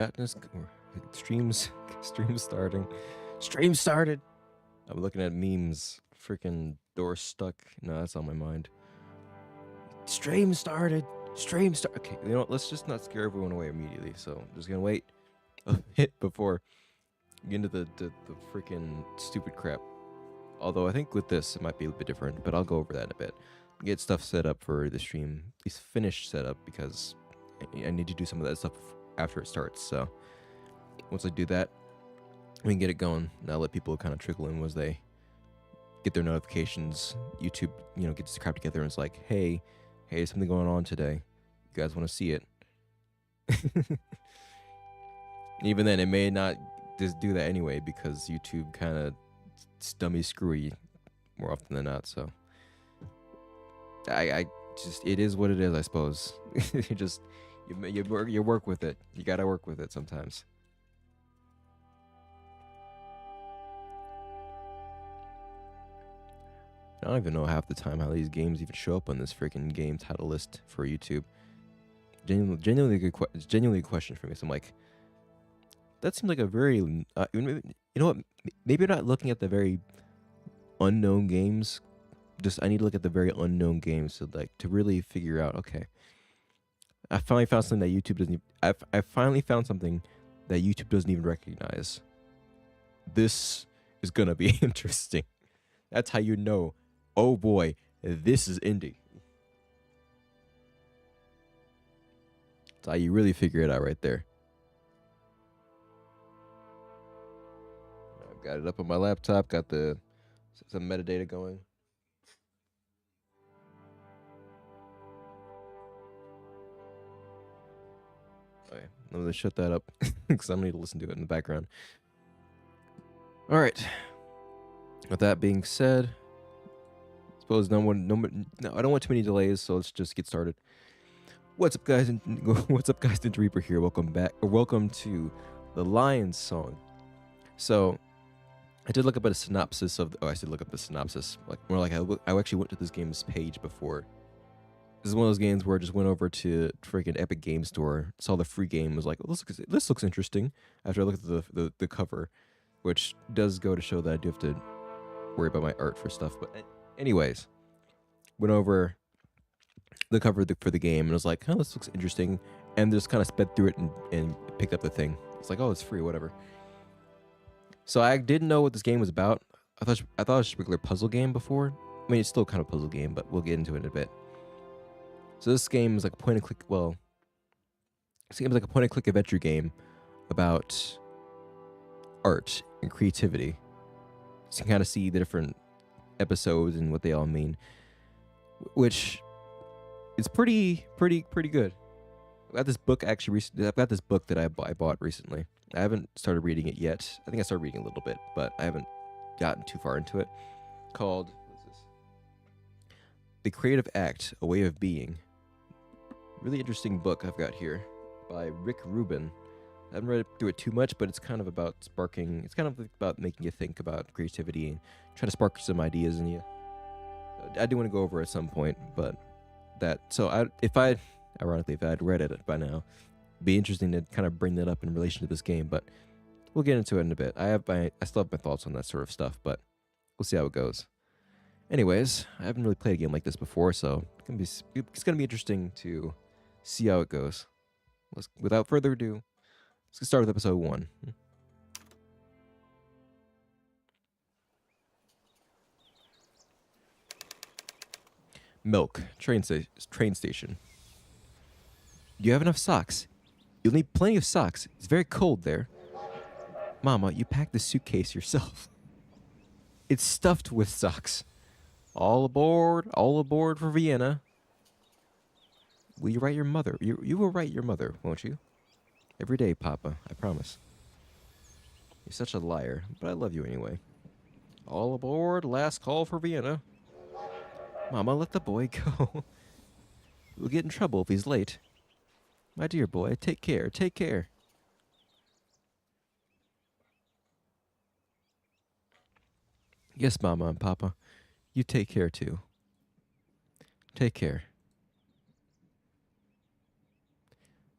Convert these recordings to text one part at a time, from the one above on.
Madness streams stream starting. Stream started. I'm looking at memes. Freaking door stuck. No, that's on my mind. Stream started. Stream start. Okay, you know what? Let's just not scare everyone away immediately. So I'm just gonna wait a bit before get into the freaking stupid crap. Although I think with this it might be a bit different, but I'll go over that in a bit. Get stuff set up for the stream. At least finished setup because I need to do some of that stuff after it starts. So once I do that, we can get it going. And I'll let people kind of trickle in as they get their notifications. YouTube, gets the crap together and it's like, hey, something going on today. You guys want to see it? Even then, it may not just do that anyway because YouTube kind of dummy screwy more often than not. So I just, it is what it is, I suppose. You work with it. You gotta work with it sometimes. I don't even know half the time how these games even show up on this freaking game title list for YouTube. Genuinely genuinely a question for me. So I'm like, that seems like a very, you know what? Maybe you're not looking at the very unknown games. Just I need to look at the very unknown games to really figure out. Okay, I finally found something that YouTube doesn't. I finally found something that YouTube doesn't even recognize. This is gonna be interesting. That's how you know. Oh boy, this is indie. That's how you really figure it out right there. I've got it up on my laptop, got some metadata going. Okay, I'm gonna shut that up because I need to listen to it in the background. All right. With that being said, I suppose no, I don't want too many delays, so let's just get started. What's up, guys? What's up, guys? Ninja Reaper here. Welcome back. Or welcome to the Lion Song. So, I did look up at a synopsis of. I did look up the synopsis. I actually went to this game's page before. This is one of those games where I just went over to freaking Epic Game Store, saw the free game, was like, oh, this looks interesting. After I looked at the cover, which does go to show that I do have to worry about my art for stuff. But anyways, went over the cover for the game and was like, oh, this looks interesting. And just kind of sped through it and picked up the thing. It's like, oh, it's free, whatever. So I didn't know what this game was about. I thought it was just a regular puzzle game before. I mean, it's still kind of a puzzle game, but we'll get into it in a bit. So this game is like a point and click. Well, this game is like a point and click adventure game about art and creativity. So you can kind of see the different episodes and what they all mean, which is pretty good. I got this book I've got this book that I bought recently. I haven't started reading it yet. I think I started reading a little bit, but I haven't gotten too far into it. Called, what's this? The Creative Act: A Way of Being. Really interesting book I've got here by Rick Rubin. I haven't read through it too much, but it's kind of about it's kind of about making you think about creativity and try to spark some ideas in you. I do want to go over at some point, but if I'd read it by now, it'd be interesting to kind of bring that up in relation to this game, but we'll get into it in a bit. I still have my thoughts on that sort of stuff, but we'll see how it goes. Anyways, I haven't really played a game like this before, so it's gonna be interesting to see how it goes. Without further ado, let's get started with episode 1. Milk, train station. Do you have enough socks? You'll need plenty of socks. It's very cold there. Mama, you packed the suitcase yourself. It's stuffed with socks. All aboard for Vienna. Will you write your mother? You will write your mother, won't you? Every day, Papa, I promise. You're such a liar, but I love you anyway. All aboard, last call for Vienna. Mama, let the boy go. We'll get in trouble if he's late. My dear boy, take care, take care. Yes, Mama and Papa, you take care too. Take care.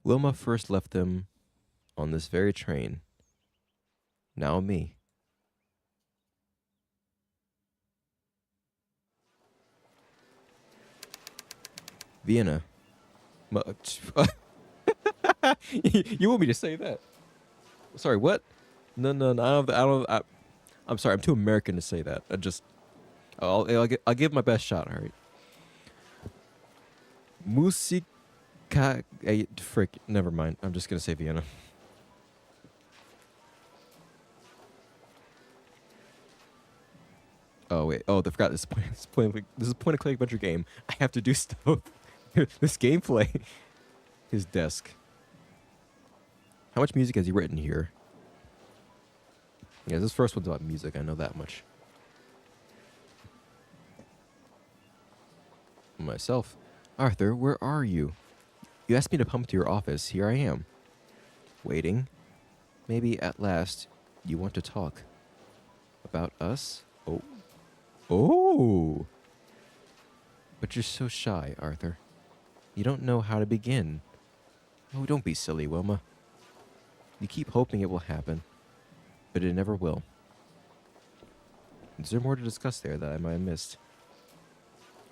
Wilma first left them on this very train. Now me. Vienna. You want me to say that? Sorry, what? No. I'm sorry. I'm too American to say that. I'll give my best shot. All right. Musika. Frick. Never mind. I'm just gonna say Vienna. Oh wait. Oh, I forgot this point. This is a point and click adventure game. I have to do stuff. This gameplay. His desk. How much music has he written here? Yeah, this first one's about music. I know that much. Myself. Arthur, where are you? You asked me to come to your office. Here I am. Waiting. Maybe at last you want to talk. About us? Oh. Oh! But you're so shy, Arthur. You don't know how to begin. Oh, don't be silly, Wilma. You keep hoping it will happen, but it never will. Is there more to discuss there that I might have missed?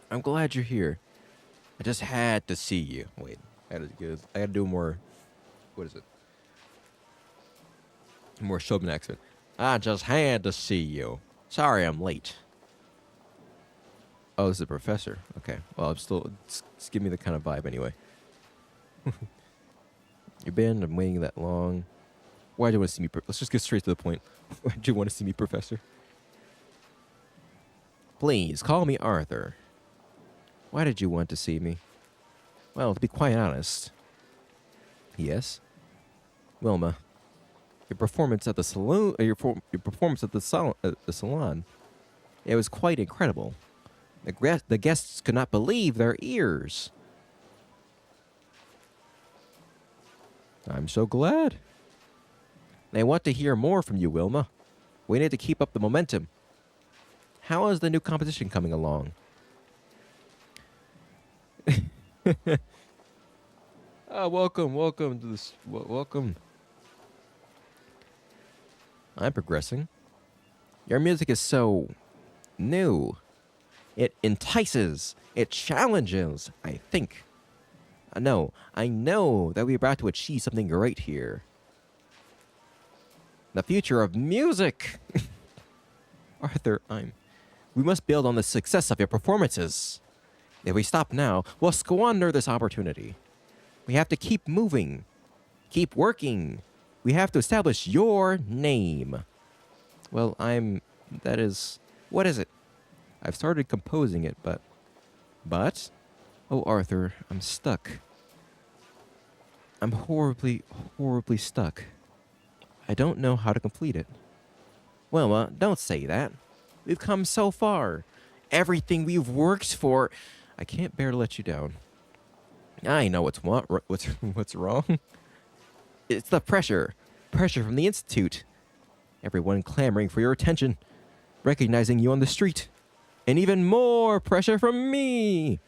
I'm glad you're here. I just had to see you. Wait, I had to do more. What is it? More Chauvin accent. I just had to see you. Sorry I'm late. Oh, this is a professor. Okay. Well, just give me the kind of vibe anyway. You've been waiting that long. Why do you want to see me? Let's just get straight to the point. Why do you want to see me, Professor? Please, call me Arthur. Why did you want to see me? Well, to be quite honest. Yes? Wilma, your performance at the saloon, your performance at the salon, it was quite incredible. The guests could not believe their ears. I'm so glad. They want to hear more from you, Wilma. We need to keep up the momentum. How is the new competition coming along? Welcome to this. Welcome. I'm progressing. Your music is so new. It entices. It challenges, I think. I know that we're about to achieve something great here. The future of music. Arthur, we must build on the success of your performances. If we stop now, we'll squander this opportunity. We have to keep moving. Keep working. We have to establish your name. Well, what is it? I've started composing it, but? Oh, Arthur, I'm stuck. I'm horribly, horribly stuck. I don't know how to complete it. Well, don't say that. We've come so far. Everything we've worked for. I can't bear to let you down. I know what's wrong. It's the pressure from the Institute. Everyone clamoring for your attention, recognizing you on the street, and even more pressure from me.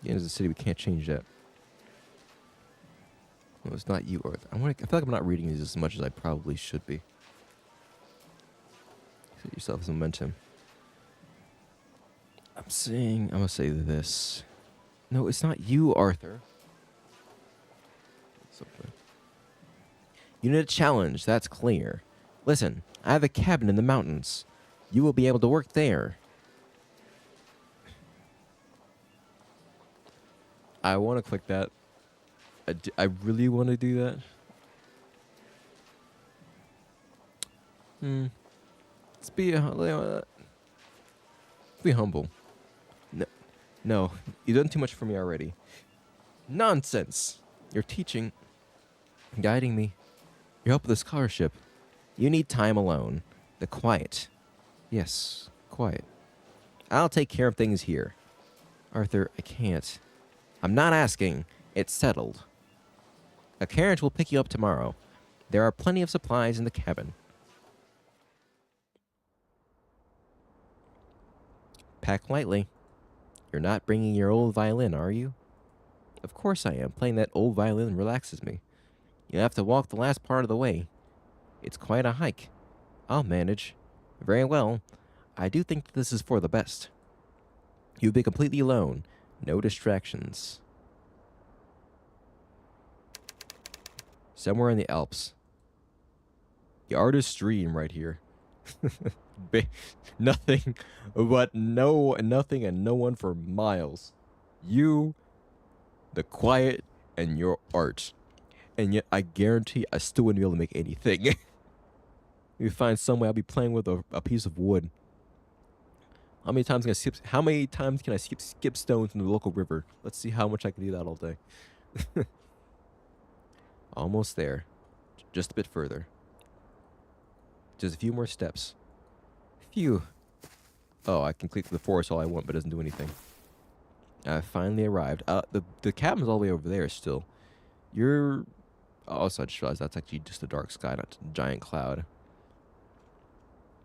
The end of the city, we can't change that. No, it's not you, Arthur. I feel like I'm not reading these as much as I probably should be. Set yourself some momentum. I'm gonna say this. No, it's not you, Arthur. Something. You need a challenge, that's clear. Listen, I have a cabin in the mountains. You will be able to work there. I want to click that. I really want to do that. Let's be humble. No, you've done too much for me already. Nonsense. You're teaching, guiding me. You help with the scholarship. You need time alone. The quiet. Yes, quiet. I'll take care of things here. Arthur, I can't. I'm not asking. It's settled. A carriage will pick you up tomorrow. There are plenty of supplies in the cabin. Pack lightly. You're not bringing your old violin, are you? Of course I am. Playing that old violin relaxes me. You have to walk the last part of the way. It's quite a hike. I'll manage. Very well. I do think that this is for the best. You'll be completely alone. No distractions. Somewhere in the Alps. The artist's dream right here. Nothing but nothing and no one for miles. You, the quiet, and your art. And yet I guarantee I still wouldn't be able to make anything. You find some way I'll be playing with a piece of wood. How many times can I skip stones in the local river? Let's see how much I can do that all day. Almost there. Just a bit further. Just a few more steps. Phew. Oh, I can click the forest all I want, but it doesn't do anything. I finally arrived. The cabin's all the way over there still. You're... Also, I just realized that's actually just a dark sky, not a giant cloud.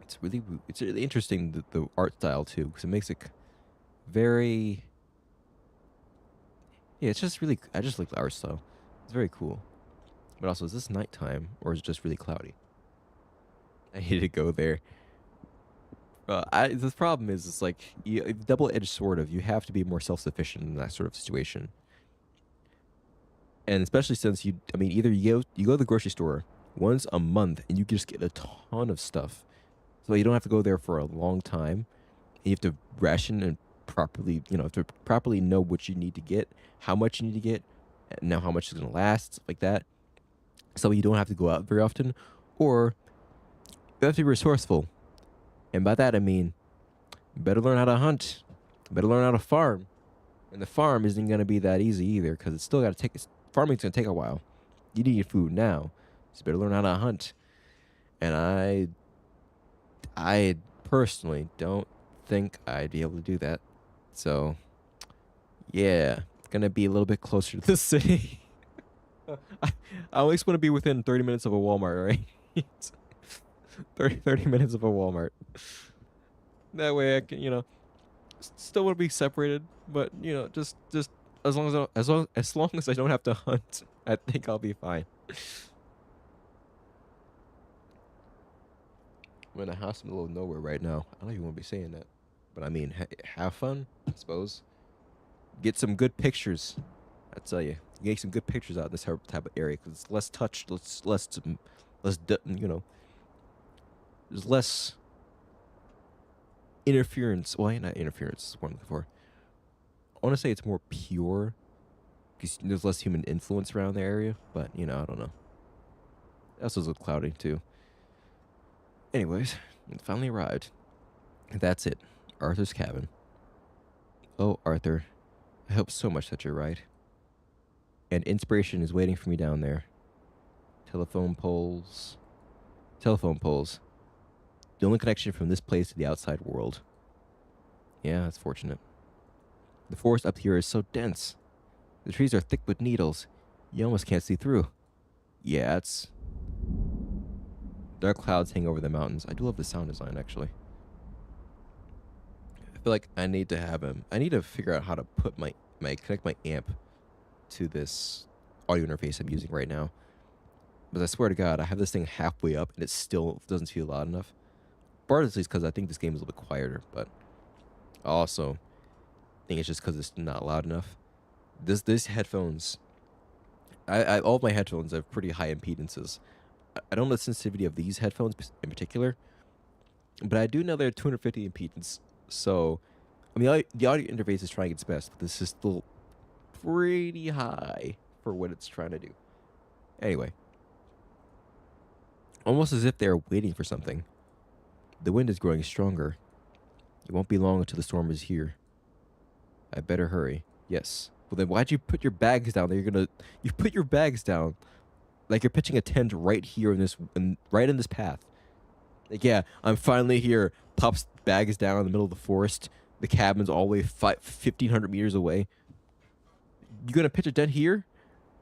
It's really interesting, the art style, too, because it makes it very... Yeah, it's just really... I just like the art style. It's very cool. But also, is this nighttime, or is it just really cloudy? I need to go there. The problem is, it's like, double-edged sword of, you have to be more self-sufficient in that sort of situation. And especially since either you go to the grocery store once a month, and you just get a ton of stuff. So you don't have to go there for a long time. And you have to ration and properly, have to properly know what you need to get, how much you need to get, and know how much it's going to last, stuff like that. So you don't have to go out very often, or you have to be resourceful. And by that I mean, you better learn how to hunt, you better learn how to farm. And the farm isn't going to be that easy either, because it's still got to farming's going to take a while. You need your food now, so you better learn how to hunt. And I personally don't think I'd be able to do that. So, yeah, gonna be a little bit closer to the city. I always want to be within 30 minutes of a Walmart, right? 30 minutes of a Walmart. That way I can, still want to be separated, but just as long as I don't have to hunt, I think I'll be fine. I'm in a house in the middle of nowhere right now. I don't even want to be saying that, but I mean, have fun, I suppose. Get some good pictures. I tell you, get some good pictures out of this type of area, because it's less touched, there's less interference. Well, not interference. Is what I'm looking for. I want to say it's more pure, because there's less human influence around the area. But I don't know. It also looks cloudy too. Anyways, it finally arrived. That's it. Arthur's cabin. Oh, Arthur, I hope so much that you're right. And inspiration is waiting for me down there. Telephone poles. Telephone poles. The only connection from this place to the outside world. Yeah, that's fortunate. The forest up here is so dense. The trees are thick with needles. You almost can't see through. Yeah, it's... Dark clouds hang over the mountains. I do love the sound design, actually. I feel like I need to figure out how to put connect my amp to this audio interface I'm using right now. But I swear to God, I have this thing halfway up and it still doesn't feel loud enough. Partly because I think this game is a little bit quieter, but I also think it's just because it's not loud enough. This headphones, all of my headphones have pretty high impedances. I don't know the sensitivity of these headphones in particular, but I do know they're 250 impedance. So, the audio interface is trying its best, but this is still pretty high for what it's trying to do. Anyway, almost as if they're waiting for something. The wind is growing stronger. It won't be long until the storm is here. I better hurry. Yes. Well, then why'd you put your bags down? You put your bags down like you're pitching a tent right here right in this path. Like, yeah, I'm finally here. Pops bags down in the middle of the forest. The cabin's all the way 1,500 meters away. You gonna pitch a tent here?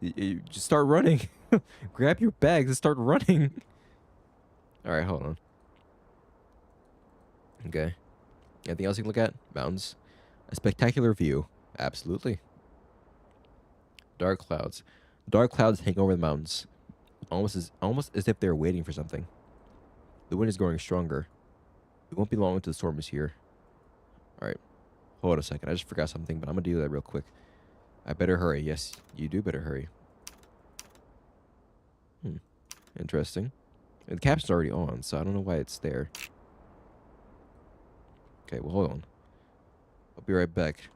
You just start running. Grab your bags and start running. All right, hold on. Okay. Anything else you can look at? Mountains. A spectacular view. Absolutely. Dark clouds. Dark clouds hang over the mountains, almost as if they're waiting for something. The wind is growing stronger. It won't be long until the storm is here. All right, hold on a second. I just forgot something, but I'm gonna do that real quick. I better hurry. Yes, you do better hurry. Interesting. And the caption's already on, so I don't know why it's there. Okay, well, hold on. I'll be right back.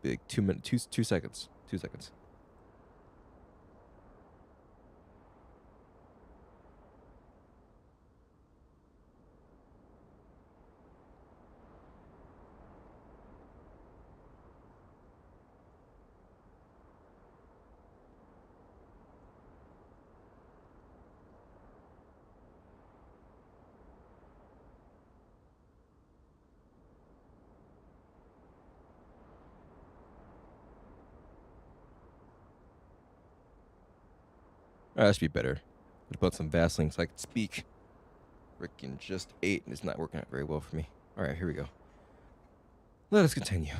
Big 2 minutes, 2 seconds. 2 seconds. That should be better. Let's put some Vaseline so I can speak. Freaking just ate and it's not working out very well for me. All right, here we go. Let us continue.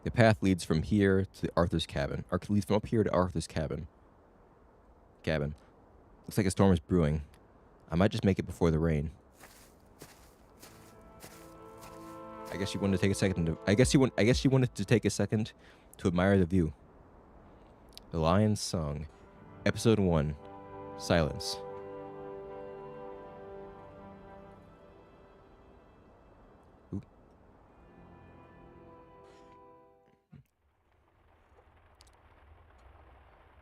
The path leads from here to Arthur's cabin. Leads from up here to Arthur's cabin. Looks like a storm is brewing. I might just make it before the rain. I guess you wanted to take a second to, I guess you wanted to take a second to admire the view. The Lion's Song, Episode 1, Silence. Oop.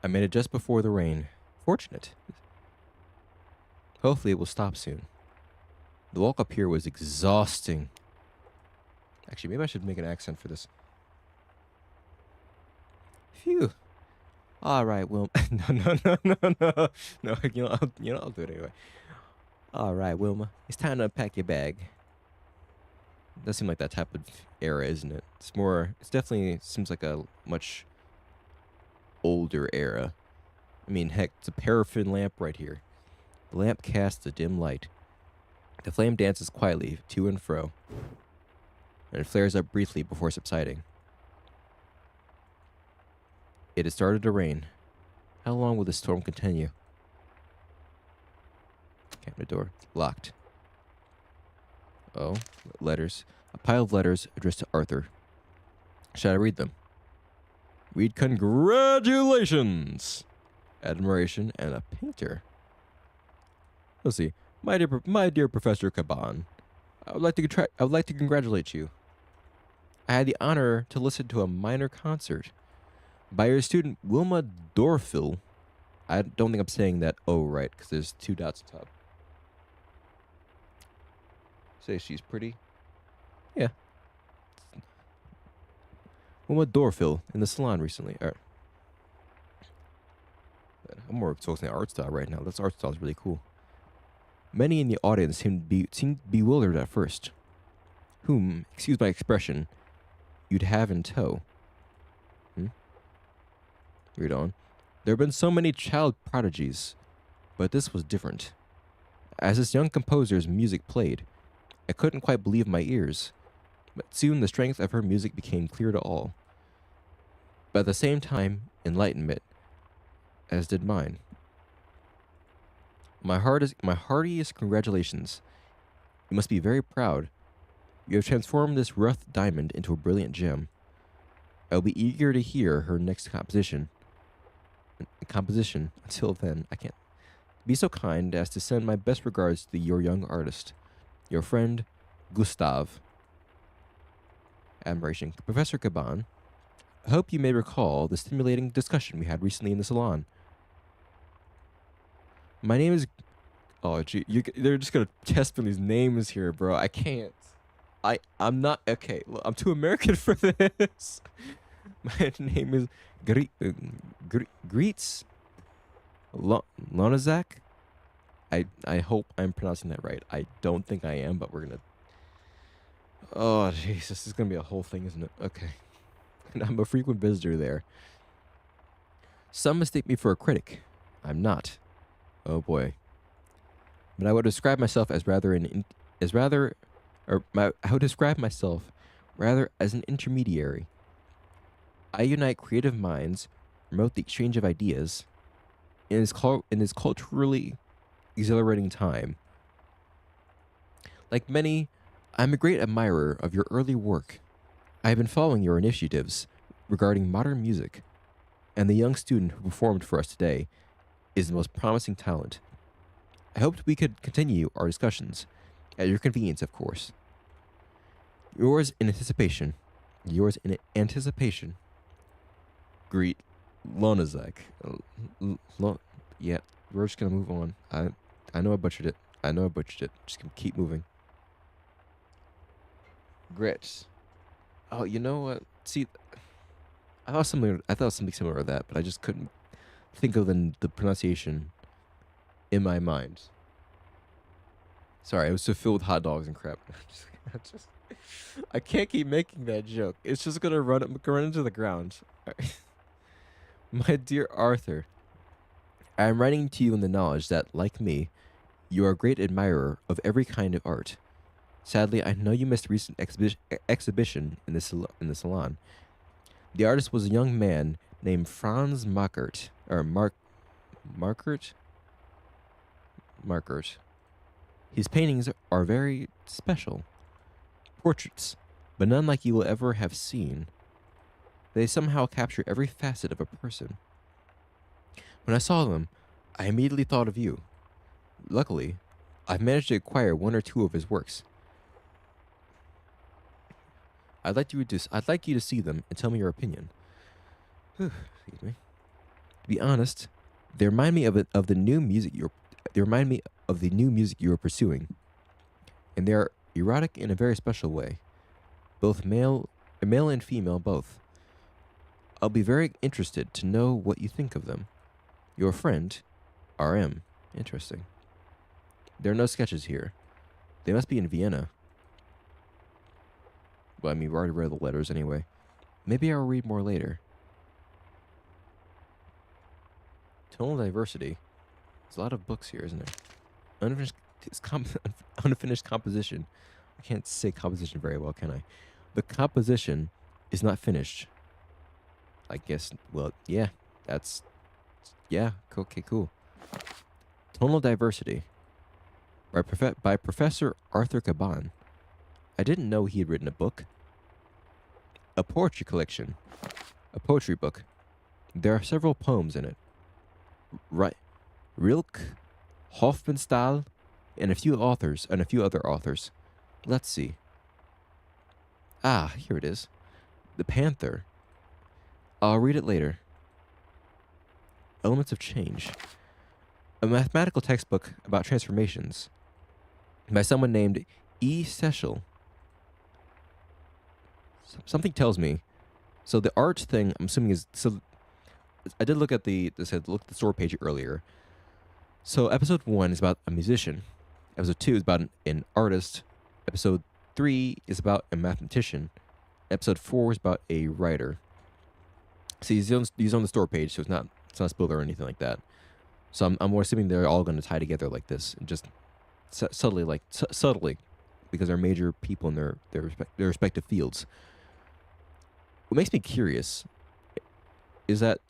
I made it just before the rain. Fortunate. Hopefully it will stop soon. The walk up here was exhausting. Actually, maybe I should make an accent for this. Phew. All right, Wilma. No. I'll do it anyway. All right, Wilma. It's time to unpack your bag. Does seem like that type of era, isn't it? It's definitely seems like a much older era. I mean, heck, it's a paraffin lamp right here. The lamp casts a dim light. The flame dances quietly to and fro, and it flares up briefly before subsiding. It has started to rain. How long will this storm continue? Cabinet door. Locked. Oh, letters. A pile of letters addressed to Arthur. Should I read them? Read congratulations! Admiration and a painter. Let's see. My dear Professor Caban, I would like to congratulate you. I had the honor to listen to a minor concert by your student Wilma Dorfil. I don't think I'm saying that O right, because there's 2 dots on top. Say she's pretty. Yeah. Wilma Dorfil in the salon recently. All right. I'm more focusing on art style right now. This art style is really cool. Many in the audience seemed bewildered at first. Whom, excuse my expression, you'd have in tow. Read on. There have been so many child prodigies, but this was different. As this young composer's music played, I couldn't quite believe my ears, but soon the strength of her music became clear to all. But at the same time, enlightenment, as did mine. My heartiest congratulations. You must be very proud. You have transformed this rough diamond into a brilliant gem. I will be eager to hear her next composition. Until then, I can't. Be so kind as to send my best regards to your young artist. Your friend, Gustav. Admiration. Professor Caban, I hope you may recall the stimulating discussion we had recently in the salon. My name is... Oh, gee, they're just gonna test for these names here, bro. I can't. I'm not... Okay, look, I'm too American for this. My name is Greets Lonazak. I hope I'm pronouncing that right. I don't think I am, but we're gonna... Oh, jeez, this is gonna be a whole thing, isn't it? Okay. And I'm a frequent visitor there. Some mistake me for a critic. I'm not. Oh boy. But I would describe myself as rather I would describe myself rather as an intermediary. I unite creative minds, promote the exchange of ideas, in this culturally exhilarating time. Like many, I'm a great admirer of your early work. I have been following your initiatives regarding modern music, and the young student who performed for us today is the most promising talent. I hoped we could continue our discussions, at your convenience, of course. Yours in anticipation. Yours in anticipation. Greet Lonazek. Yeah, we're just gonna move on. I know I butchered it. I know I butchered it. Just gonna keep moving. Grits. Oh, you know what? See, I thought something similar to that, but I just couldn't think of the pronunciation in my mind. Sorry, I was so filled with hot dogs and crap. Just, I can't keep making that joke. It's just gonna run into the ground. My dear Arthur, I am writing to you in the knowledge that, like me, you are a great admirer of every kind of art. Sadly, I know you missed a recent exhibition in in the salon. The artist was a young man named Franz Markert, or Markert? Markert. His paintings are very special. Portraits, but none like you will ever have seen. They somehow capture every facet of a person. When I saw them, I immediately thought of you. Luckily, I've managed to acquire one or two of his works. I'd like you to see them and tell me your opinion. Excuse me. To be honest, they remind me of the new music they remind me of the new music you are pursuing, and they are erotic in a very special way. Both male and female both. I'll be very interested to know what you think of them. Your friend, RM. Interesting. There are no sketches here. They must be in Vienna. Well, I mean, we already read the letters anyway. Maybe I'll read more later. Tonal diversity. There's a lot of books here, isn't there? Unfinished, unfinished composition. I can't say composition very well, can I? The composition is not finished. I guess, well, yeah, that's, yeah, okay, cool. Tonal diversity. By Professor Arthur Caban. I didn't know he had written a book. A poetry collection. A poetry book. There are several poems in it. Right. Rilke, Hofmannsthal, and a few other authors. Let's see. Ah, here it is. The Panther. I'll read it later. Elements of Change. A mathematical textbook about transformations by someone named E. Sechel. Something tells me. So the art thing, I'm assuming is so. I did look at the store page earlier. So episode 1 is about a musician. Episode 2 is about an artist. Episode 3 is about a mathematician. Episode 4 is about a writer. See, he's on the store page, so it's not a spoiler or anything like that. So I'm more assuming they're all going to tie together like this, and just subtly, because they're major people in their respective fields. What makes me curious is that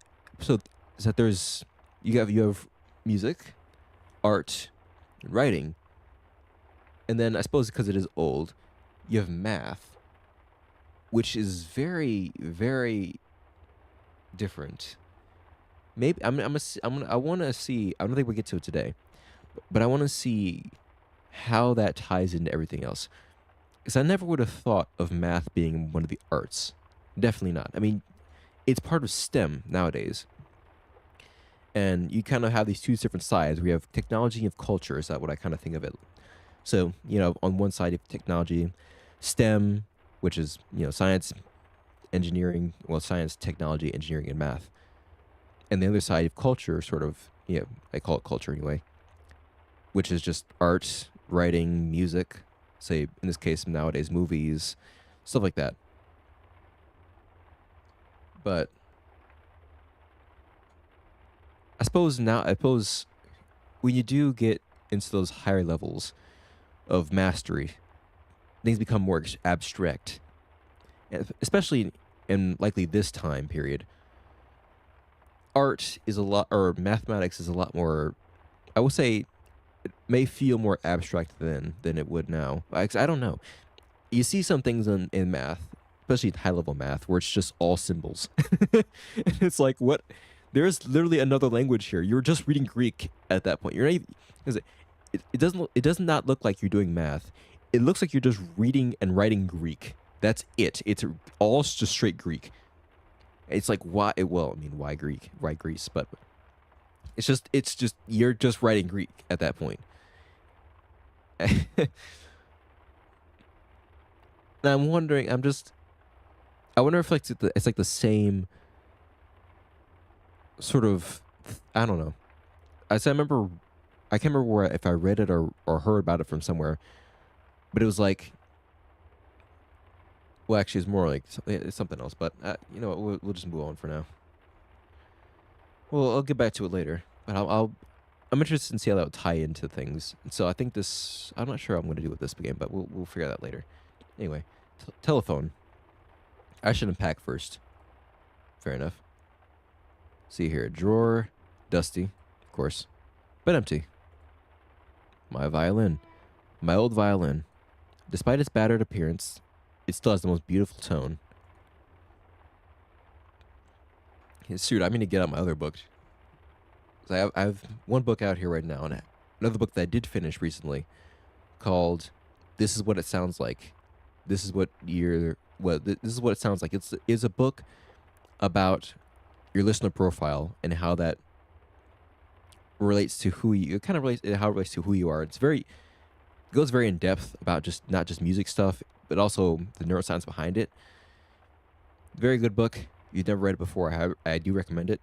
there's you have music, art, writing, and then I suppose because it is old, you have math, which is very, very different. Maybe I want to see. I don't think we get to it today, but I want to see how that ties into everything else. Because I never would have thought of math being one of the arts. Definitely not. I mean, it's part of STEM nowadays. And you kind of have these two different sides. We have technology and culture. Is that what I kind of think of it? So, on one side you have technology, STEM, which is, science, engineering, science, technology, engineering, and math. And the other side of culture, sort of, I call it culture anyway, which is just art, writing, music, say, in this case, nowadays, movies, stuff like that. But I suppose when you do get into those higher levels of mastery, things become more abstract, especially in likely this time period. Art is a lot, or mathematics is a lot more. I would say it may feel more abstract than it would now. I don't know. You see some things in math, especially high level math, where it's just all symbols, and it's like what? There's literally another language here. You're just reading Greek at that point. You're not even, 'cause it doesn't it does not look like you're doing math. It looks like you're just reading and writing Greek. That's it. It's all just straight Greek. It's like why? Well, I mean, why Greek? Why Greece? But it's just you're just writing Greek at that point. And I'm wondering. I wonder if like it's like the same sort of. I don't know. I remember. I can't remember where if I read it or heard about it from somewhere, but it was like. Well, actually, it's more like it's something else. But you know what? We'll just move on for now. Well, I'll get back to it later. But I'm interested in see how that would tie into things. So I think this. I'm not sure what I'm going to do with this game, but we'll figure that later. Anyway, telephone. I should unpack first. Fair enough. See here, drawer, dusty, of course, but empty. My violin, my old violin. Despite its battered appearance, it still has the most beautiful tone. Shoot, I mean to get out my other book. I have one book out here right now, and another book that I did finish recently, called "This Is What It Sounds Like." This is what this is what it sounds like. It's a book about your listener profile and how that relates to who you. It kind of relates how it relates to who you are. It goes very in depth about just not just music stuff, but also the neuroscience behind it. Very good book. You've never read it before. I do recommend it.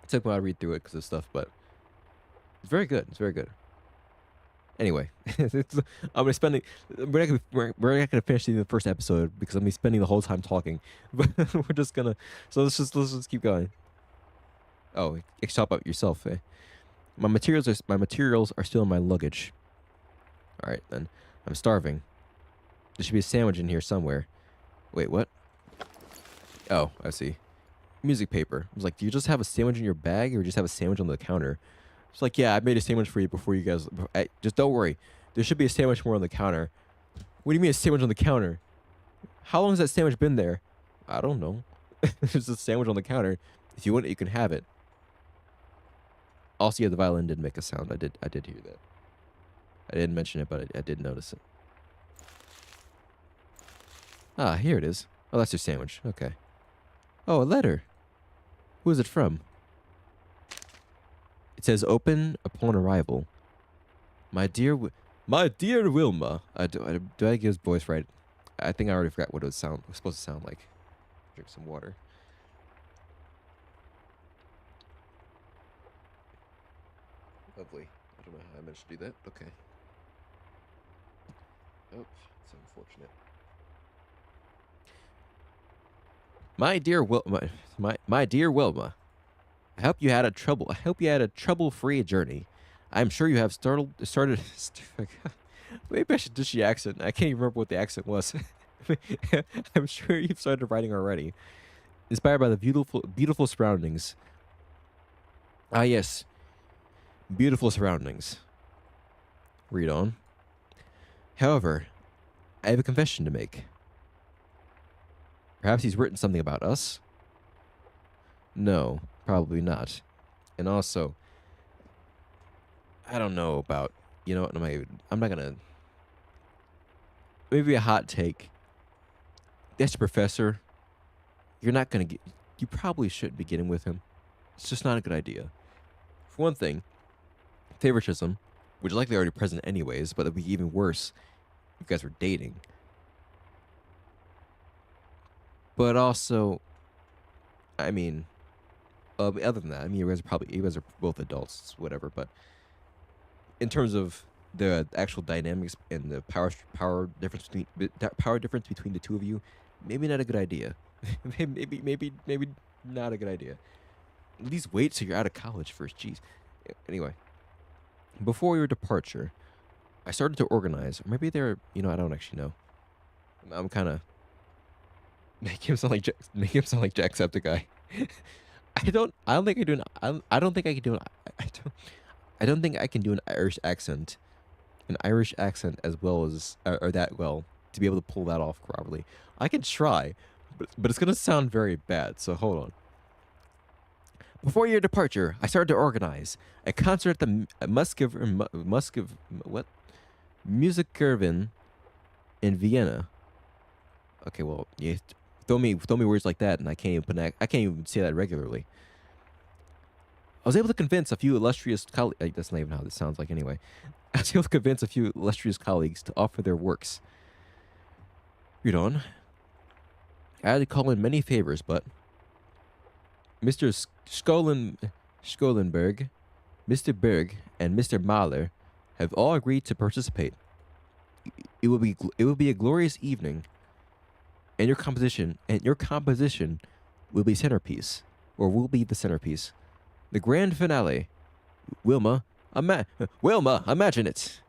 It took me a while to read through it because of stuff, but it's very good. It's very good. Anyway, I'm gonna spend. We're not gonna finish the first episode because I'm gonna be spending the whole time talking. But we're just gonna. So let's just keep going. Oh, you talk about yourself. Eh? My materials are still in my luggage. All right then. I'm starving. There should be a sandwich in here somewhere. Wait, what? Oh, I see. Music paper. I was like, do you just have a sandwich in your bag or just have a sandwich on the counter? It's like, yeah, I made a sandwich for you before you guys. Just don't worry. There should be a sandwich more on the counter. What do you mean a sandwich on the counter? How long has that sandwich been there? I don't know. There's a sandwich on the counter. If you want it, you can have it. Also, yeah, the violin did make a sound. I did hear that. I didn't mention it, but I did notice it. Ah, here it is. Oh, that's your sandwich. Okay. Oh, a letter. Who is it from? It says open upon arrival. My dear Wilma. Do I get his voice right? I think I already forgot what it was supposed to sound like. Drink some water. Lovely. I don't know how I managed to do that. Okay. Oh, it's unfortunate. My dear my dear Wilma. I hope you had a trouble-free journey. I'm sure you have started. Maybe I should ditch the accent. I can't even remember what the accent was. I'm sure you've started writing already. Inspired by the beautiful surroundings. Ah, yes, beautiful surroundings. Read on. However, I have a confession to make. Perhaps he's written something about us. No, probably not. And also, I don't know about. You know what? I'm not gonna. Maybe a hot take. That's your professor. You're not gonna get. You probably shouldn't be getting with him. It's just not a good idea. For one thing, favoritism, which is likely already present anyways, but it'd be even worse if you guys were dating. But also, I mean, other than that, I mean, you guys are both adults, whatever. But in terms of the actual dynamics and the power difference between the two of you, maybe not a good idea. maybe not a good idea. At least wait till you're out of college first. Jeez. Anyway, before your departure, I started to organize. Or maybe they're, I don't actually know. I'm kind of making him sound like Jacksepticeye. I don't think I do I don't think I can do I don't think I can do an Irish accent as well as or that well to be able to pull that off properly. I can try, but it's gonna sound very bad. So hold on. Before your departure, I started to organize a concert at the what Musikkurven in Vienna. Okay, well, you throw me words like that, and I can't even say that regularly. I was able to convince a few illustrious colleagues. That's not even how this sounds like, anyway. I was able to convince a few illustrious colleagues to offer their works. Read on. I had to call in many favors, but Mr. Scholenberg, Mr. Berg, and Mr. Mahler have all agreed to participate. It will be a glorious evening, and your composition will be centerpiece, or will be the centerpiece. The grand finale. Wilma, imagine it.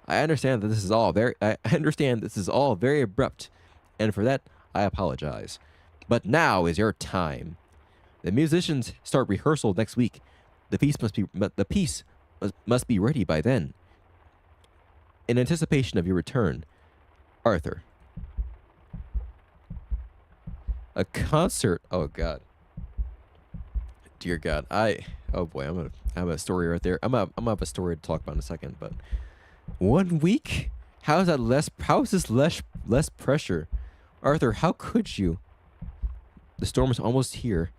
I understand this is all very abrupt, and for that I apologize. But now is your time. The musicians start rehearsal next week. The piece must be ready by then. In anticipation of your return, Arthur. A concert. Oh God. Dear God. Oh boy. I'm a story right there. I'm gonna have a story to talk about in a second. But 1 week? How is that less? How is this less pressure, Arthur? How could you? The storm is almost here.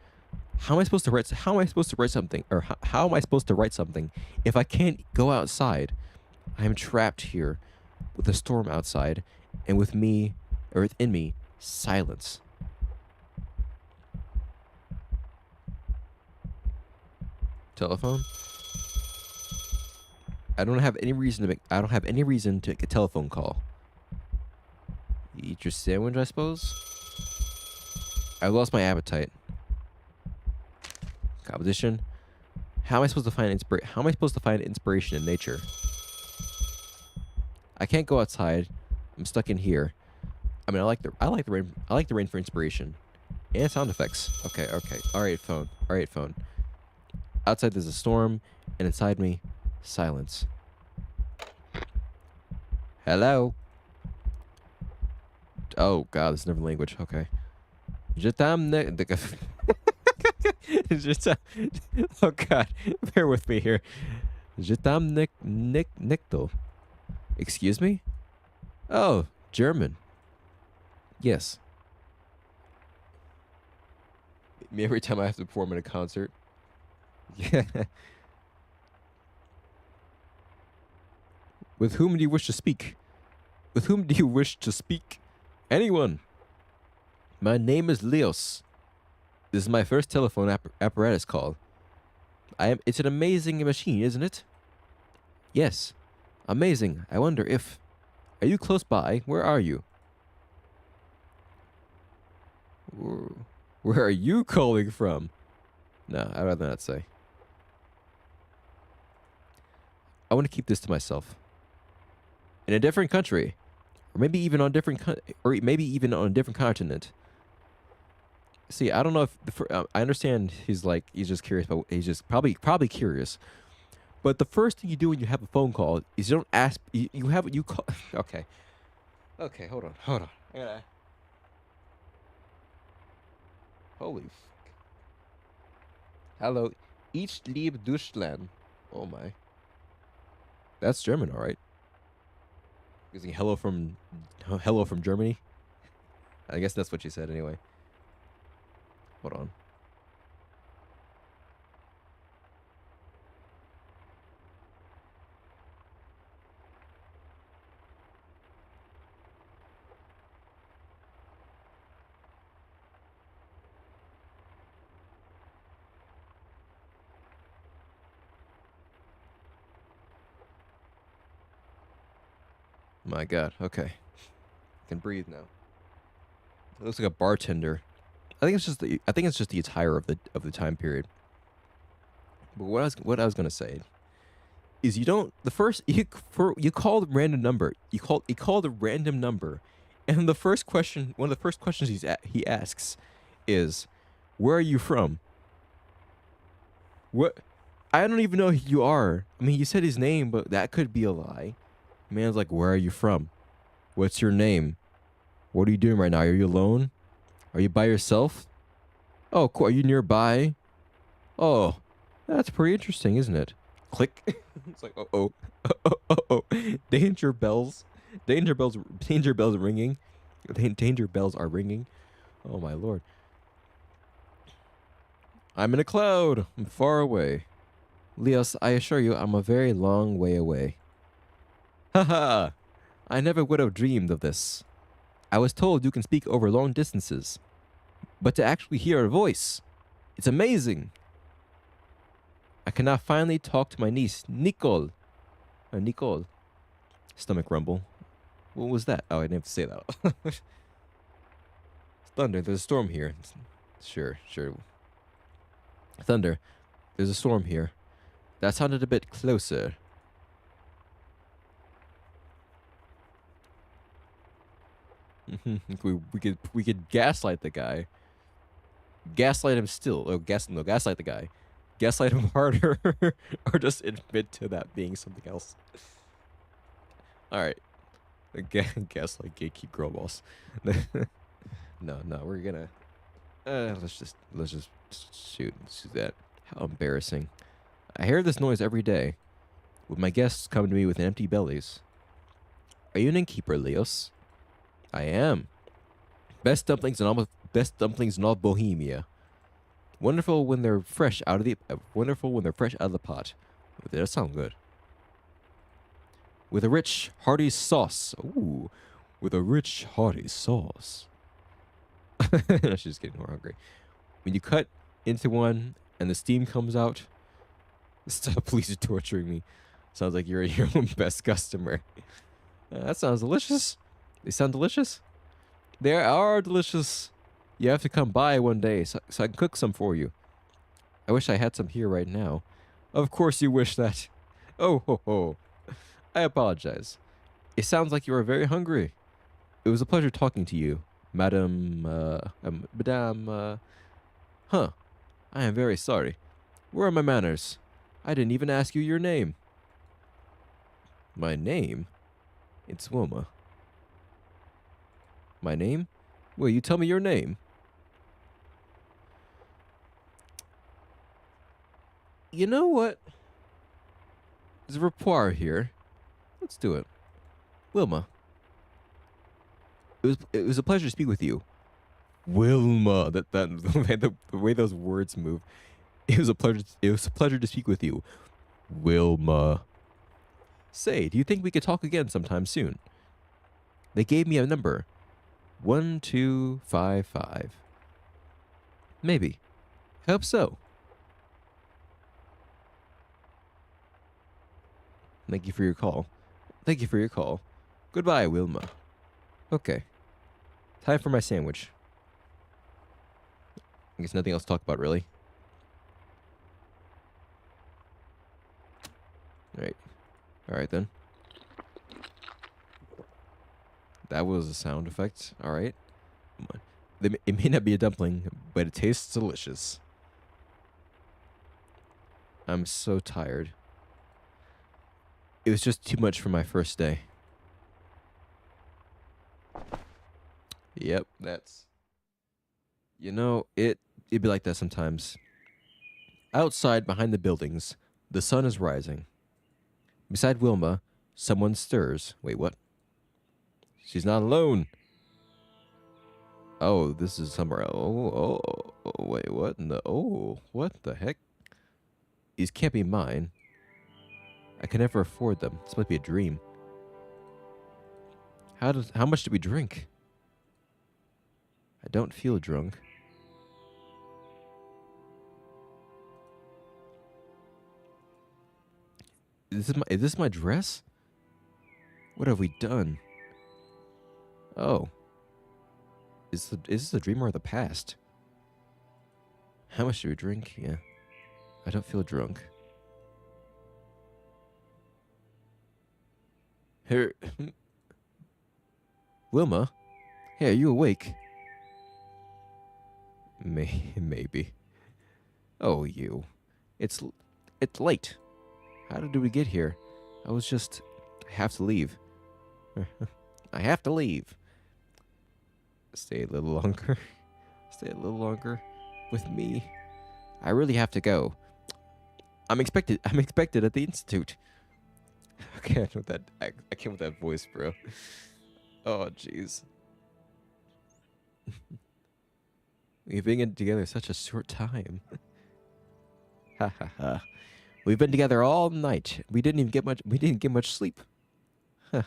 How am I supposed to write? How am I supposed to write something? Or how am I supposed to write something if I can't go outside? I am trapped here, with the storm outside, and with me, or within me, silence. Telephone. I don't have any reason to make a telephone call. You eat your sandwich, I suppose. I lost my appetite. Composition. How am I supposed to find inspiration in nature? I can't go outside. I'm stuck in here. I mean, I like the rain for inspiration, and sound effects. Okay. All right, phone. Outside there's a storm, and inside me, silence. Hello. Oh God, this is never language. Okay. Oh God, bear with me here. Nikto. Excuse me? Oh, German. Yes. Me every time I have to perform in a concert. Yeah. With whom do you wish to speak? With whom do you wish to speak? Anyone. My name is Leos. This is my first telephone apparatus call. It's an amazing machine, isn't it? Yes. Amazing. I wonder if... Are you close by? Where are you? Where are you calling from? No, I'd rather not say. I want to keep this to myself. In a different country, or maybe even on a different continent. See, I don't know if I understand. He's just curious, but he's just probably curious. But the first thing you do when you have a phone call is you don't ask. You call. Okay. Hold on. I gotta. Holy. Hello, ich liebe Deutschland. Oh my. That's German, all right. Is he hello from Germany? I guess that's what she said anyway. Hold on. My God. Okay. I can breathe now. It looks like a bartender. I think it's just the attire of the time period. But what I was gonna say is you don't the first you called a random number. You called a random number, and the first question, one of the first questions he asks, is, "Where are you from?" What? I don't even know who you are. I mean, you said his name, but that could be a lie. Man's like, "Where are you from? What's your name? What are you doing right now? Are you alone? Are you by yourself? Oh, cool. Are you nearby? Oh, that's pretty interesting, isn't it?" Click. It's like, oh, oh. Danger bells. Danger bells. Danger bells ringing. Danger bells are ringing. Oh my lord. I'm in a cloud. I'm far away. Leos, I assure you, I'm a very long way away. Haha. I never would have dreamed of this. I was told you can speak over long distances, but to actually hear a voice, it's amazing. I can now finally talk to my niece, Nicole. Nicole. Stomach rumble. What was that? Oh, I didn't have to say that. It's thunder. There's a storm here. Sure. Thunder. There's a storm here. That sounded a bit closer. we could gaslight the guy. Gaslight him still. Oh, gaslight the guy. Gaslight him harder, or just admit to that being something else. All right. Gaslight gatekeep girl boss. No, we're gonna. Let's just shoot. Let's do that. How embarrassing! I hear this noise every day, with my guests coming to me with empty bellies. Are you an innkeeper, Leos? I am. Best dumplings in all Bohemia. Wonderful when they're fresh out of the pot. That does sound good. With a rich, hearty sauce. Ooh, with a rich, hearty sauce. She's just getting more hungry. When you cut into one and the steam comes out, stop, please torturing me. Sounds like you're your own best customer. That sounds delicious. They sound delicious. They are delicious. You have to come by one day so I can cook some for you. I wish I had some here right now. Of course you wish that. Oh, ho, ho. I apologize. It sounds like you are very hungry. It was a pleasure talking to you, Madame, Huh. I am very sorry. Where are my manners? I didn't even ask you your name. My name? It's Wilma. My name? Will you tell me your name? You know what? There's a rapport here. Let's do it. Wilma. It was a pleasure to speak with you. Wilma. The way those words move. It was a pleasure to speak with you. Wilma. Say, do you think we could talk again sometime soon? They gave me a number. 1255. Maybe. I hope so. Thank you for your call. Thank you for your call. Goodbye, Wilma. Okay. Time for my sandwich. I guess nothing else to talk about, really. Alright. Alright, then. That was a sound effect. Alright. It may not be a dumpling, but it tastes delicious. I'm so tired. It was just too much for my first day. Yep, that's... You know, it'd be like that sometimes. Outside, behind the buildings, the sun is rising. Beside Wilma, someone stirs. Wait, what? She's not alone. Oh, this is somewhere. Oh, wait, what in the... Oh, what the heck? These can't be mine. I can never afford them. This might be a dream. How much do we drink? I don't feel drunk. Is this my dress? What have we done? Oh. Is this a dream or the past? How much do we drink? Yeah. I don't feel drunk. Here, Wilma. Hey, are you awake? Maybe. Oh, you. It's late. How did we get here? I have to leave. I have to leave. Stay a little longer. Stay a little longer with me. I really have to go. I'm expected at the institute. I can't with that. I can't with that voice, bro. Oh, jeez. We've been together such a short time. Ha ha ha. We've been together all night. We didn't get much sleep. Huh.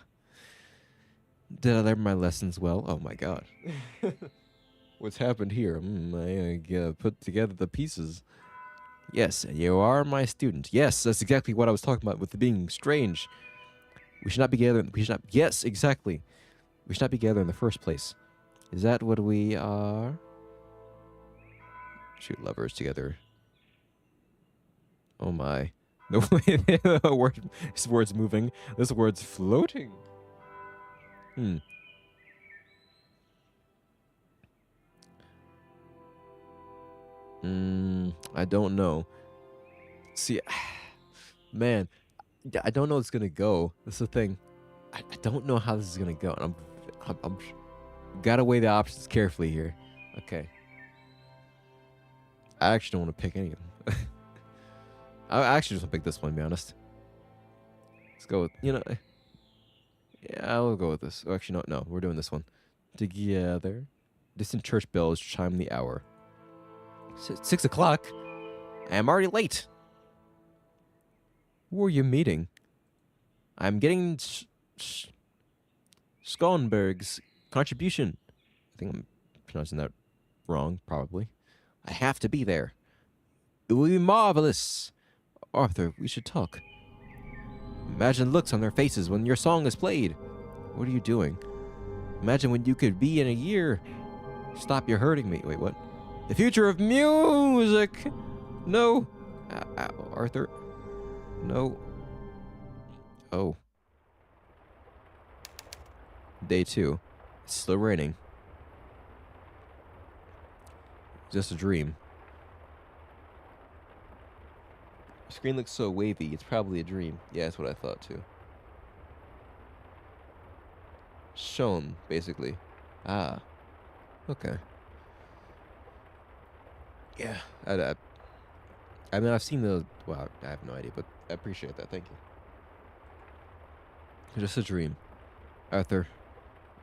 Did I learn my lessons well? Oh my god. What's happened here? I put together the pieces. Yes, and you are my student. Yes, that's exactly what I was talking about with it being strange. We should not be together. Yes, exactly. We should not be together in the first place. Is that what we are? Shoot lovers together. Oh my. No way. This word's moving. This word's floating. I don't know. See, man, I don't know how it's gonna go. That's the thing. I don't know how this is gonna go. And I'm gotta weigh the options carefully here. Okay. I actually don't want to pick any of them. I actually just want to pick this one, to be honest. Let's go with, yeah, I'll go with this. Oh, actually, no, we're doing this one. Together. Distant church bells chime the hour. 6 o'clock? I'm already late. Who are you meeting? I'm getting Skonberg's contribution. I think I'm pronouncing that wrong, probably. I have to be there. It will be marvelous. Arthur, we should talk. Imagine looks on their faces when your song is played. What are you doing? Imagine when you could be in a year. Stop, you're hurting me. Wait, what? The future of music. No. Arthur. No. Oh. Day 2. It's still raining. Just a dream. The screen looks so wavy. It's probably a dream. Yeah, that's what I thought too. Shown, basically. Ah. Okay. Yeah. I mean, I've seen those. Well, I have no idea, but I appreciate that. Thank you. Just a dream. Arthur,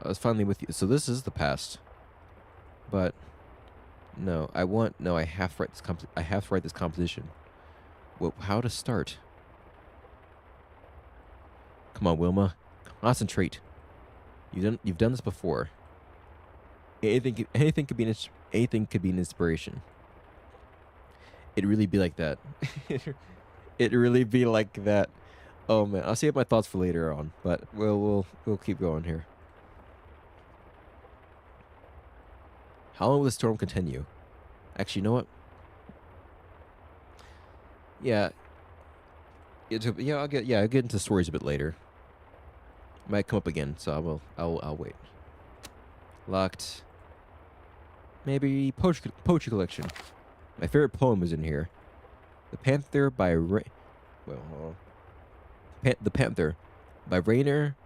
I was finally with you. So this is the past. But no, I have to write this I have to write this composition. Well, how to start? Come on, Wilma. Concentrate. You've done this before. Anything could be an inspiration. It'd really be like that. It'd really be like that. Oh man, I'll save my thoughts for later on, but we'll keep going here. How long will the storm continue? Actually, you know what? Yeah. I'll get into stories a bit later. Might come up again, so I'll wait. Locked. Maybe poetry collection. My favorite poem is in here. The Panther by The Panther by Rainer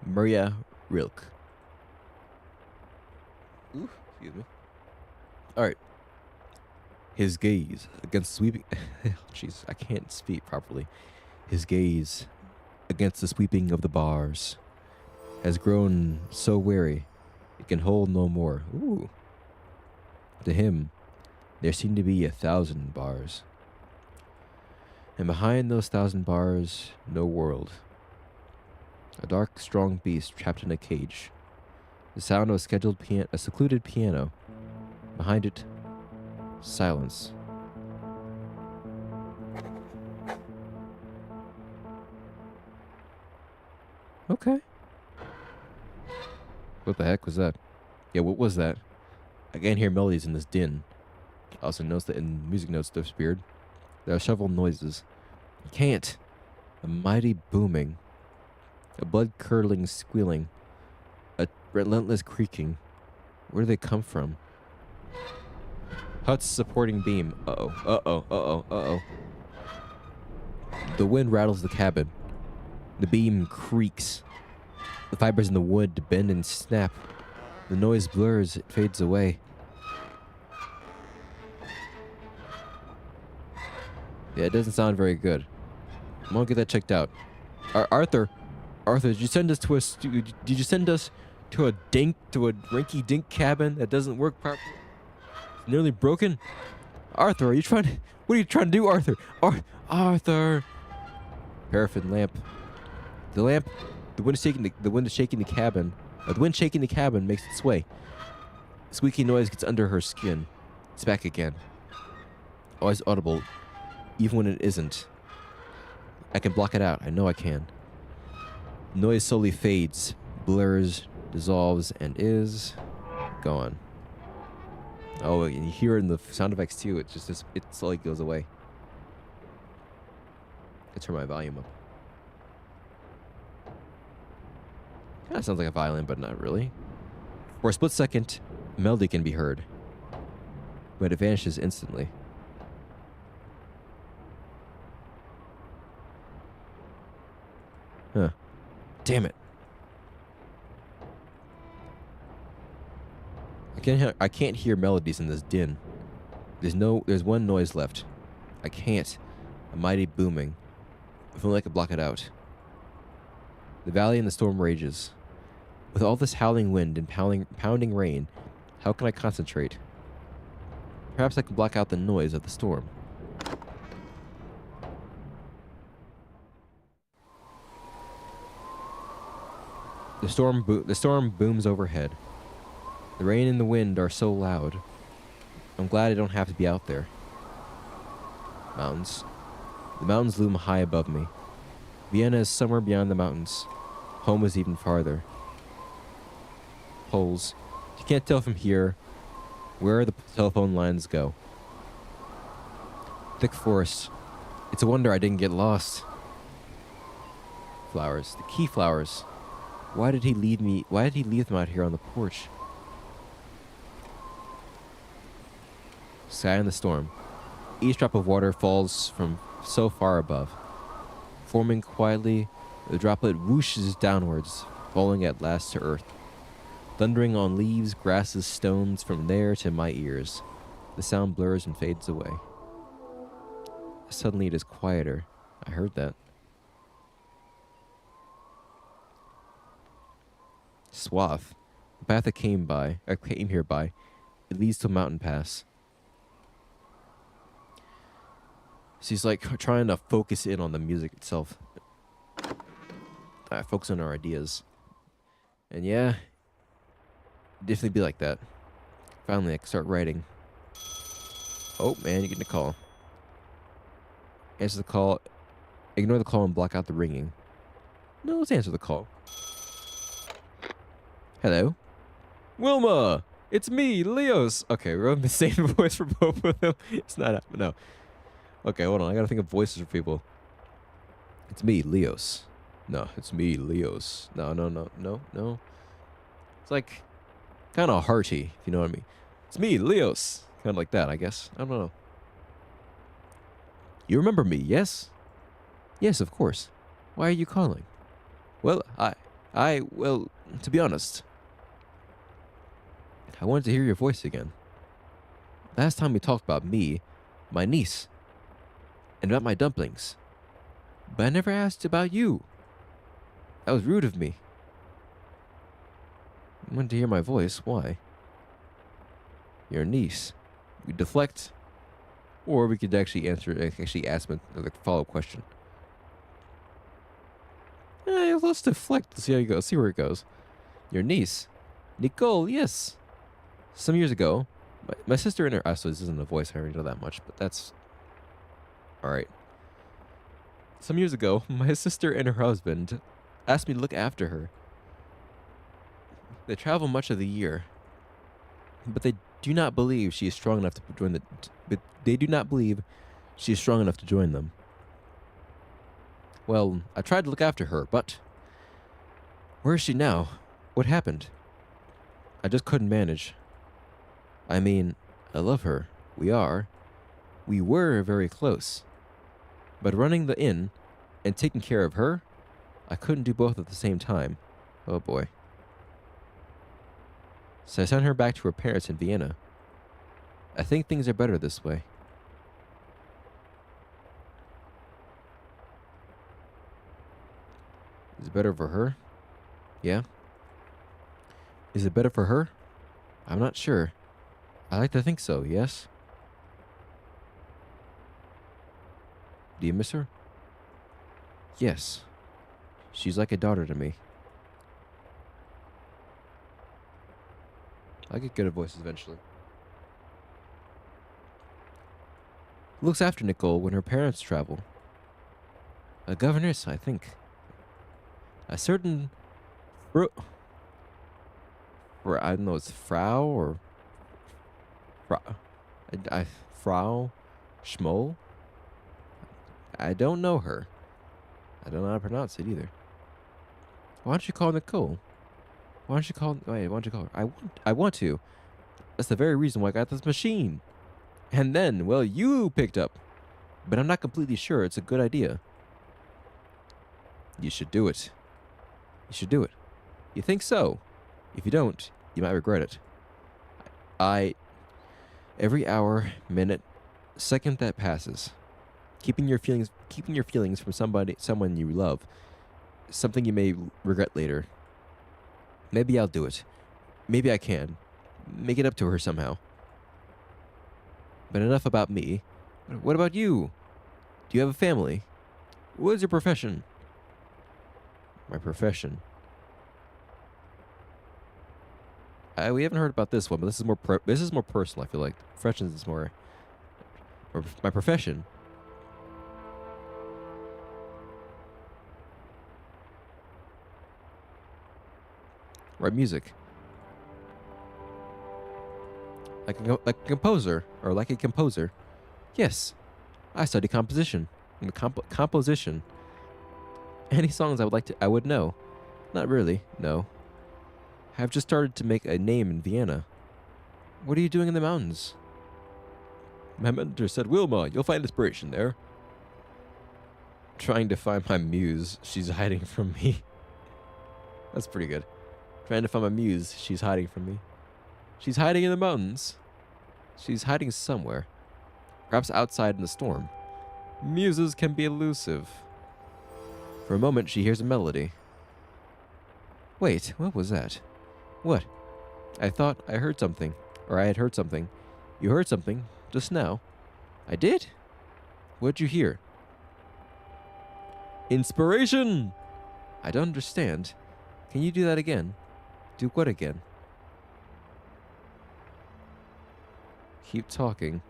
Maria Rilke. Ooh, excuse me. All right. His gaze against sweeping. Jeez, I can't speak properly. His gaze against the sweeping of the bars has grown so weary it can hold no more. Ooh. To him, there seem to be 1,000 bars. And behind those 1,000 bars, no world. A dark, strong beast trapped in a cage. The sound of a secluded piano. Behind it, silence. Okay. What the heck was that? Yeah, what was that? I can't hear melodies in this din. I also noticed that in music notes disappeared. There are several noises. You can't. A mighty booming. A blood-curdling squealing. A relentless creaking. Where do they come from? Hut's supporting beam. Uh-oh. Uh-oh. Uh-oh. Uh-oh. The wind rattles the cabin. The beam creaks. The fibers in the wood bend and snap. The noise blurs. It fades away. Yeah, it doesn't sound very good. I'm gonna get that checked out. Arthur, did you send us to a rinky-dink cabin that doesn't work properly? It's nearly broken. Arthur, what are you trying to do, Arthur? Arthur. Paraffin lamp. The wind is shaking the cabin. The wind shaking the cabin makes it sway. Squeaky noise gets under her skin. It's back again. Always audible, even when it isn't. I can block it out. I know I can. Noise slowly fades, blurs, dissolves, and is gone. Oh, and you hear it in the sound effects too. It slowly goes away. I turn my volume up. Kind of sounds like a violin, but not really. For a split second, melody can be heard, but it vanishes instantly. Huh. Damn it. I can't hear melodies in this din. There's one noise left. I can't. A mighty booming. If only I could block it out. The valley and the storm rages. With all this howling wind and pounding rain, how can I concentrate? Perhaps I can block out the noise of the storm. The storm booms overhead. The rain and the wind are so loud. I'm glad I don't have to be out there. Mountains. The mountains loom high above me. Vienna is somewhere beyond the mountains. Home is even farther. Poles. You can't tell from here where the telephone lines go. Thick forest. It's a wonder I didn't get lost. Flowers. The key flowers. Why did he leave them out here on the porch? Sky in the storm. Each drop of water falls from so far above. Forming quietly, the droplet whooshes downwards, falling at last to earth. Thundering on leaves, grasses, stones, from there to my ears. The sound blurs and fades away. Suddenly it is quieter. I heard that. Swath. The path I came here by. It leads to a mountain pass. She's like trying to focus in on the music itself. Focus on our ideas. And yeah, definitely be like that. Finally, I can start writing. Oh man, you're getting a call. Answer the call. Ignore the call and block out the ringing. No, let's answer the call. Hello? Wilma! It's me, Leos! Okay, we're on the same voice for both of them. It's not, no. Okay, hold on. I gotta think of voices for people. It's me, Leos. No, it's me, Leos. No. It's like kind of hearty, if you know what I mean. It's me, Leos. Kind of like that, I guess. I don't know. You remember me, yes? Yes, of course. Why are you calling? Well, well, to be honest, I wanted to hear your voice again. Last time we talked about me, my niece, and about my dumplings. But I never asked about you. That was rude of me. I wanted to hear my voice. Why? Your niece. We deflect, or we could actually ask a follow-up question. Let's deflect. Let's see how you go. See where it goes. Your niece, Nicole. Yes. Some years ago, my sister and her. So this isn't a voice. I already know that much, but that's all right. Some years ago, my sister and her husband asked me to look after her. They travel much of the year, but they do not believe she is strong enough to join them. Well, I tried to look after her, but Where is she now? What happened? I just couldn't manage. I mean, I love her. We were very close. But running the inn and taking care of her, I couldn't do both at the same time. Oh boy. So I sent her back to her parents in Vienna. I think things are better this way. Is it better for her? Yeah? Is it better for her? I'm not sure. I like to think so, yes? Do you miss her? Yes. She's like a daughter to me. I'll get good at voices eventually. Who looks after Nicole when her parents travel? A governess, I think. A certain... I don't know, it's Frau or... Frau Schmoll? I don't know her. I don't know how to pronounce it either. Why don't you call Nicole? Why don't you call her? I want to. That's the very reason why I got this machine. And then, well, you picked up. But I'm not completely sure it's a good idea. You should do it. You should do it. You think so? If you don't, you might regret it. Every hour, minute, second that passes, keeping your feelings from someone you love, something you may regret later. Maybe I'll do it. Maybe I can. Make it up to her somehow. But enough about me. What about you? Do you have a family? What is your profession? My profession. We haven't heard about this one, but this is more personal. I feel like profession is more my profession. Write music. Like a composer, or like a composer. Yes, I study composition. Composition. Any songs I would know. Not really, no. I've just started to make a name in Vienna. What are you doing in the mountains? My mentor said, Wilma, you'll find inspiration there. Trying to find my muse. She's hiding from me. That's pretty good. Trying to find my muse. She's hiding from me. She's hiding in the mountains. She's hiding somewhere. Perhaps outside in the storm. Muses can be elusive. For a moment, she hears a melody. Wait, what was that? What? I thought I heard something. Or I had heard something. You heard something just now. I did? What'd you hear? Inspiration! I don't understand. Can you do that again? Do what again? Keep talking.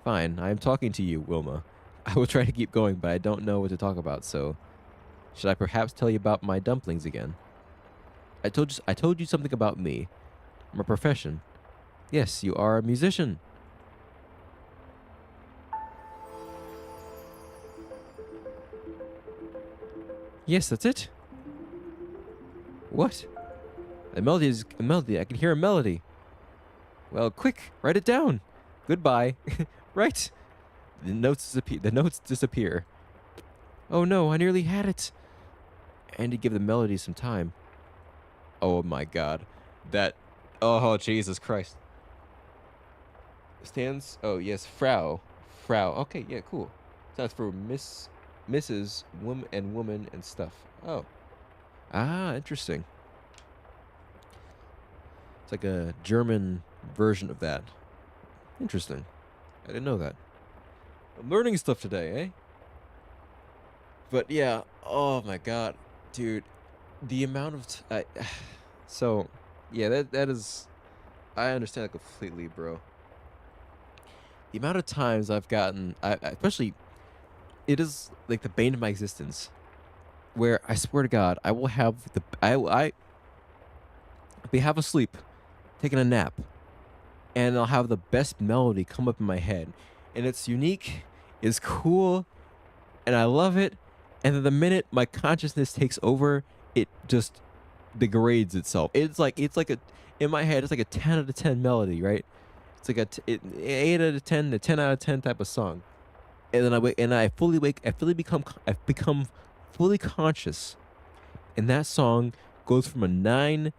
Fine, I am talking to you, Wilma. I will try to keep going, but I don't know what to talk about, so... Should I perhaps tell you about my dumplings again? I told you something about me. My profession. Yes, you are a musician. Yes, that's it. What? A melody is a melody. I can hear a melody. Well, quick, write it down. Goodbye. Right. The notes disappear. Oh no, I nearly had it. And to give the melody some time. Oh my god. Oh, Jesus Christ. Stands, oh yes, Frau. Okay, yeah, cool. Stands for Mrs. Woman and stuff. Oh. Ah, interesting. It's like a German version of that. Interesting. I didn't know that. I'm learning stuff today, eh? But yeah, oh my god, dude, the amount of so yeah, that is, I understand that completely, bro. The amount of times I've gotten, especially, it is like the bane of my existence, where I swear to God, I will have I'll be half asleep, taking a nap, and I'll have the best melody come up in my head, and it's unique, it's cool, and I love it. And then the minute my consciousness takes over it just degrades itself. It's like a in my head, it's like a 10 out of 10 melody, right? It's like 8 out of 10 to 10 out of 10 type of song. And then I I've become fully conscious, and that song goes from a 9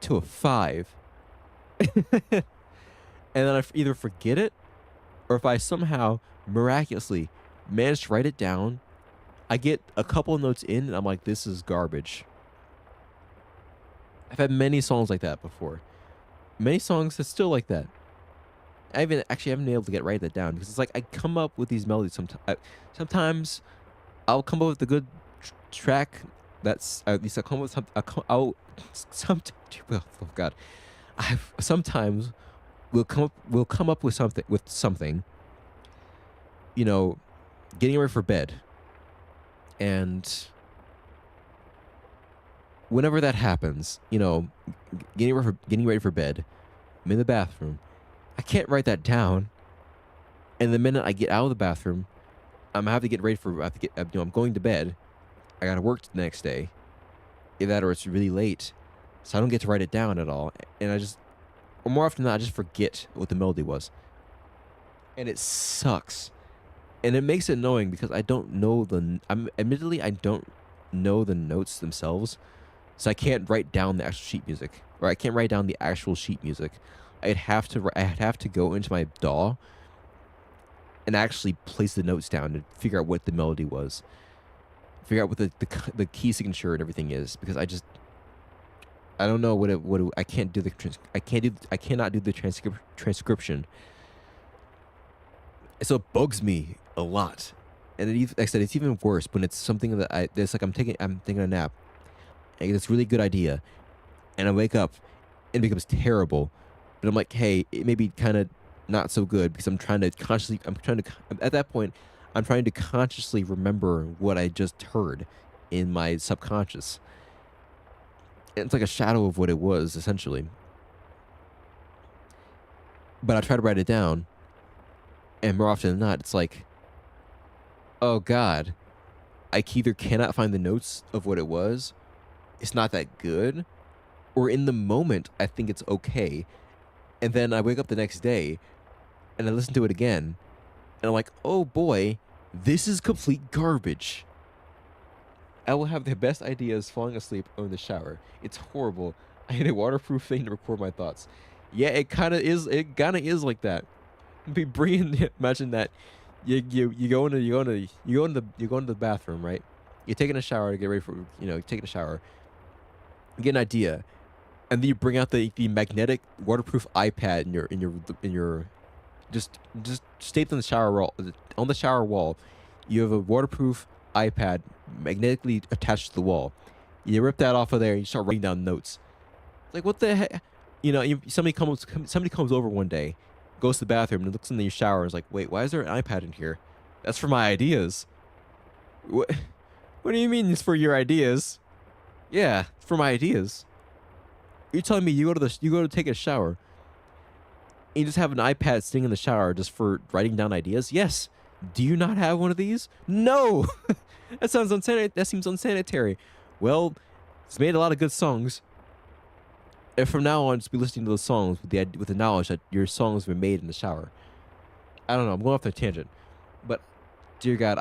to a 5. And then either forget it, or if I somehow miraculously manage to write it down, I get a couple of notes in and I'm like, this is garbage. I've had many songs like that before. Many songs that's still like that. Haven't been able to get write that down because it's like I come up with these melodies sometimes. Sometimes I'll come up with a good track that's at least I come up with some. Some oh God, I sometimes we'll come up with something. You know, getting ready for bed, and whenever that happens, getting ready for bed, I'm in the bathroom. I can't write that down, and the minute I get out of the bathroom, I'm gonna have to get ready for. I have to get. I'm going to bed. I gotta work the next day. Either that or it's really late, so I don't get to write it down at all. And or more often than not, I just forget what the melody was, and it sucks. And it makes it annoying because I don't know admittedly I don't know the notes themselves, so I can't write down the actual sheet music, or I can't write down the actual sheet music. I'd have to go into my DAW and actually place the notes down and figure out what the melody was, figure out what the key signature and everything is, because I don't know I can't do I cannot do the transcription. So it bugs me a lot, and like I said, it's even worse when it's something that it's like I'm taking a nap, and it's a really good idea, and I wake up and it becomes terrible, but I'm like, hey, it may be kind of not so good because at that point I'm trying to consciously remember what I just heard in my subconscious. And it's like a shadow of what it was essentially, but I try to write it down. And more often than not, it's like, oh God, I either cannot find the notes of what it was, it's not that good, or in the moment, I think it's okay. And then I wake up the next day and I listen to it again, and I'm like, oh boy, this is complete garbage. I will have the best ideas falling asleep or in the shower. It's horrible. I need a waterproof thing to record my thoughts. Yeah, it kind of is. It kind of is like that. Be brilliant. Imagine that you go into the bathroom, right? You're taking a shower to get ready for taking a shower. You get an idea, and then you bring out the magnetic waterproof iPad in your just taped on the shower wall. On the shower wall, you have a waterproof iPad magnetically attached to the wall. You rip that off of there and you start writing down notes. Like, what the heck? Somebody comes over one day, goes to the bathroom and looks in the shower and is like, wait, why is there an iPad in here? That's for my ideas. What do you mean it's for your ideas? Yeah, it's for my ideas. You're telling me you go to take a shower and you just have an iPad sitting in the shower just for writing down ideas? Yes. Do you not have one of these? No. That sounds unsanitary. That seems unsanitary. Well, it's made a lot of good songs. And from now on, just be listening to those songs with the knowledge that your songs were made in the shower. I don't know. I'm going off the tangent, but dear God,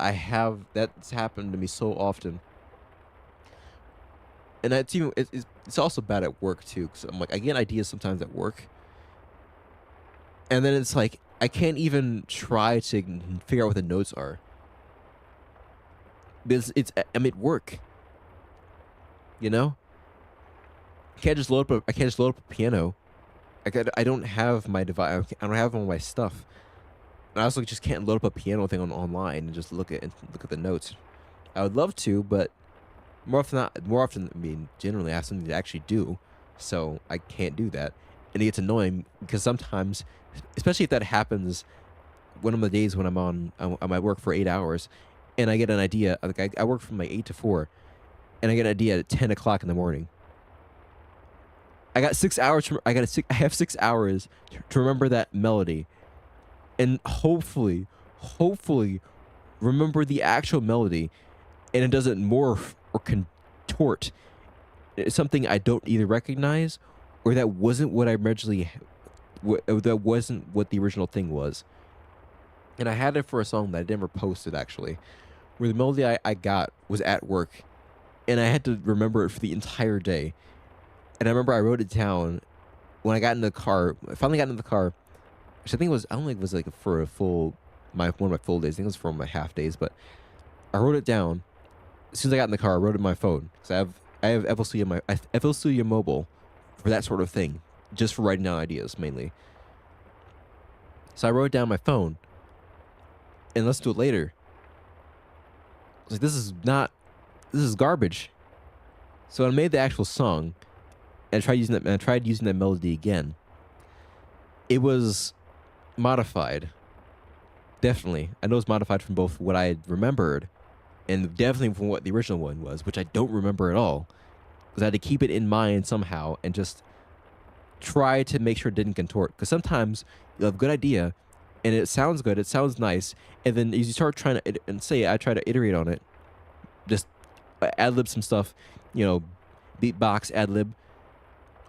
that's happened to me so often, and it's also bad at work too. Because I'm like, I get ideas sometimes at work, and then it's like I can't even try to figure out what the notes are because I'm at work. You know. I can't just load up a piano. I don't have my device. I don't have all my stuff. And I also just can't load up a piano thing online and just look at the notes. I would love to, but more often, I mean, generally I have something to actually do, so I can't do that. And it gets annoying because sometimes, especially if that happens, one of the days when I might work for 8 hours, and I get an idea. Like I work from like 8 to 4, and I get an idea at 10 o'clock in the morning. I got 6 hours. I have 6 hours to remember that melody, and hopefully, remember the actual melody, and it doesn't morph or contort It's something I don't either recognize or that wasn't what I originally that wasn't what the original thing was. And I had it for a song that I never posted actually, where the melody I got was at work, and I had to remember it for the entire day. And I remember I wrote it down when I got in the car. I finally got in the car, which I think was I don't think it was like for a full one of my full days. I think it was for my half days, but I wrote it down. As soon as I got in the car, I wrote it in my phone because I have FL Studio Mobile for that sort of thing, just for writing down ideas mainly. So I wrote it down on my phone, and let's do it later. I was like, this is garbage. So I made the actual song, and I tried using that melody again. It was modified. Definitely. I know it's modified from both what I had remembered and definitely from what the original one was, which I don't remember at all. Because I had to keep it in mind somehow and just try to make sure it didn't contort. Because sometimes you have a good idea and it sounds good, it sounds nice, and then as you start trying to, and say I try to iterate on it, just ad lib some stuff, beatbox, ad lib,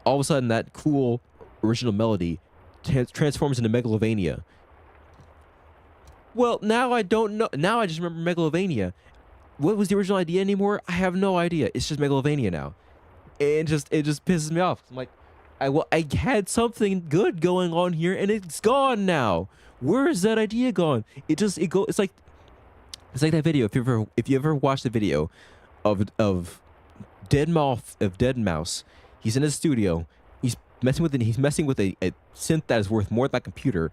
all of a sudden that cool original melody transforms into Megalovania. Well, now I don't know. Now I just remember Megalovania. What was the original idea anymore? I have no idea. It's just Megalovania now. And it just pisses me off. I'm like, I had something good going on here and it's gone now. Where is that idea gone? It's like that video. If you ever watched the video of Dead Mouse, he's in his studio. He's messing with a synth that is worth more than that computer,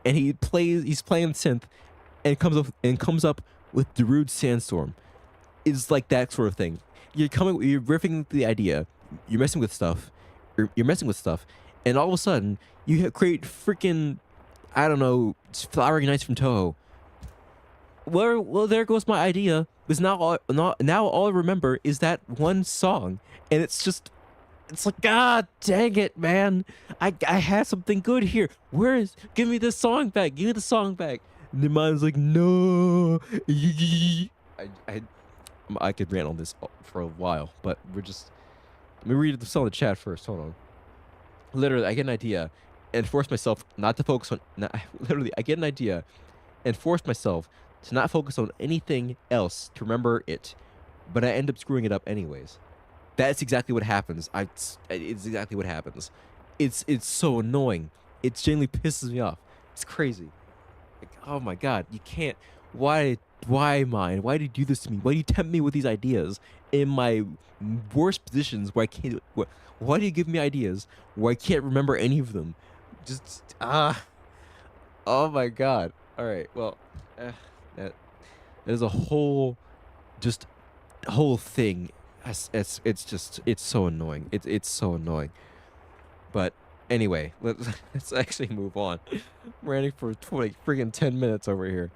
and he's playing synth, and comes up with Darude Sandstorm. It's like that sort of thing. You're riffing the idea, you're messing with stuff, and all of a sudden you create freaking, I don't know, Flowering Nights from Toho. Well, there goes my idea. Because now all I remember is that one song, and it's like, God dang it, man! I had something good here. Give me this song back? Give me the song back. And the mind's like, no. I could rant on this for a while, but let me read the song in the chat first. Hold on. Literally, I get an idea and force myself not to focus on. I get an idea and force myself to not focus on anything else to remember it, but I end up screwing it up anyways. That's exactly what happens. It's exactly what happens. It's so annoying. It genuinely pisses me off. It's crazy. Like, oh my God, you can't. Why mind? Why do you do this to me? Why do you tempt me with these ideas in my worst positions where I can't? Why do you give me ideas where I can't remember any of them? Oh my God. All right. Well, that is a whole thing. It's so annoying. It's so annoying. But anyway, let's actually move on. I'm ranting for 10 minutes over here.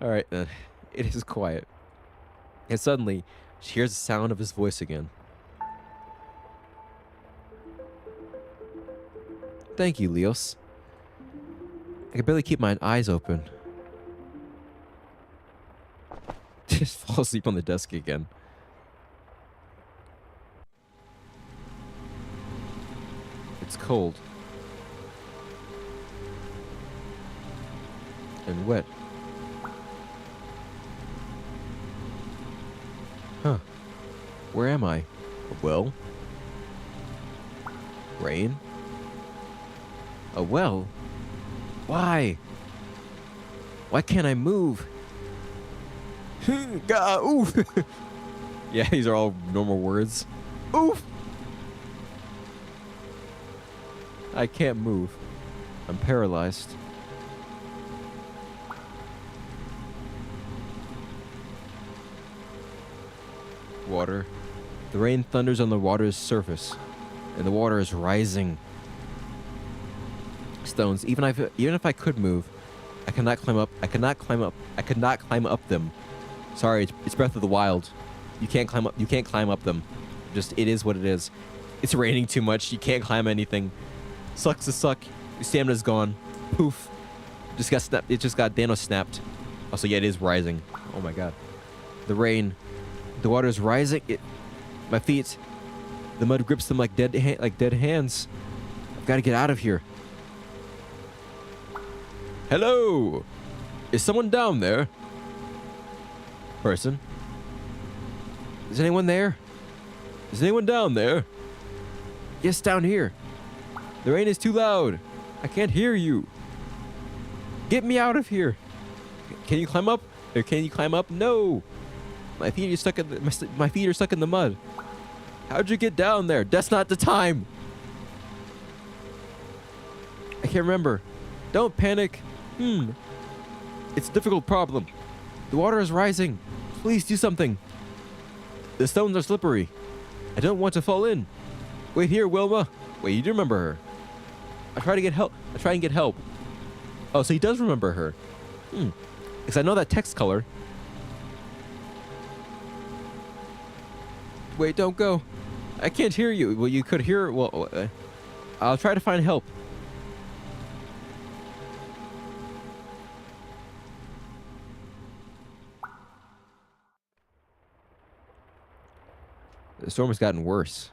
All right, then. It is quiet, and suddenly she hears the sound of his voice again. Thank you, Leos. I can barely keep my eyes open. Just fall asleep on the desk again. It's cold. And wet. Huh. Where am I? A well? Rain? A well? Why? Why can't I move? Oof. Yeah, these are all normal words. Oof. I can't move. I'm paralyzed. Water. The rain thunders on the water's surface, and the water is rising. Stones. Even if I could move, I cannot climb up. I could not climb up them. Sorry, it's Breath of the Wild. You can't climb up. You can't climb up them. It is what it is. It's raining too much. You can't climb anything. Sucks to suck. Your stamina's gone. Poof. Just got snapped. It just got Dano snapped. Also, yeah, it is rising. Oh my God. The rain. The water is rising. My feet. The mud grips them like dead hands. I've got to get out of here. Hello? Is someone down there? Person? Is anyone there? Is anyone down there? Yes, down here. The rain is too loud. I can't hear you. Get me out of here. Can you climb up? Or can you climb up? No. My feet are stuck in my feet are stuck in the mud. How'd you get down there? That's not the time. I can't remember. Don't panic. It's a difficult problem. The water is rising. Please do something. The stones are slippery. I don't want to fall in. Wait here, Wilma. Wait, you do remember her. I try to get help. Oh, so he does remember her. Because I know that text color. Wait, don't go. I can't hear you. Well, you could hear. Well, I'll try to find help. The storm has gotten worse.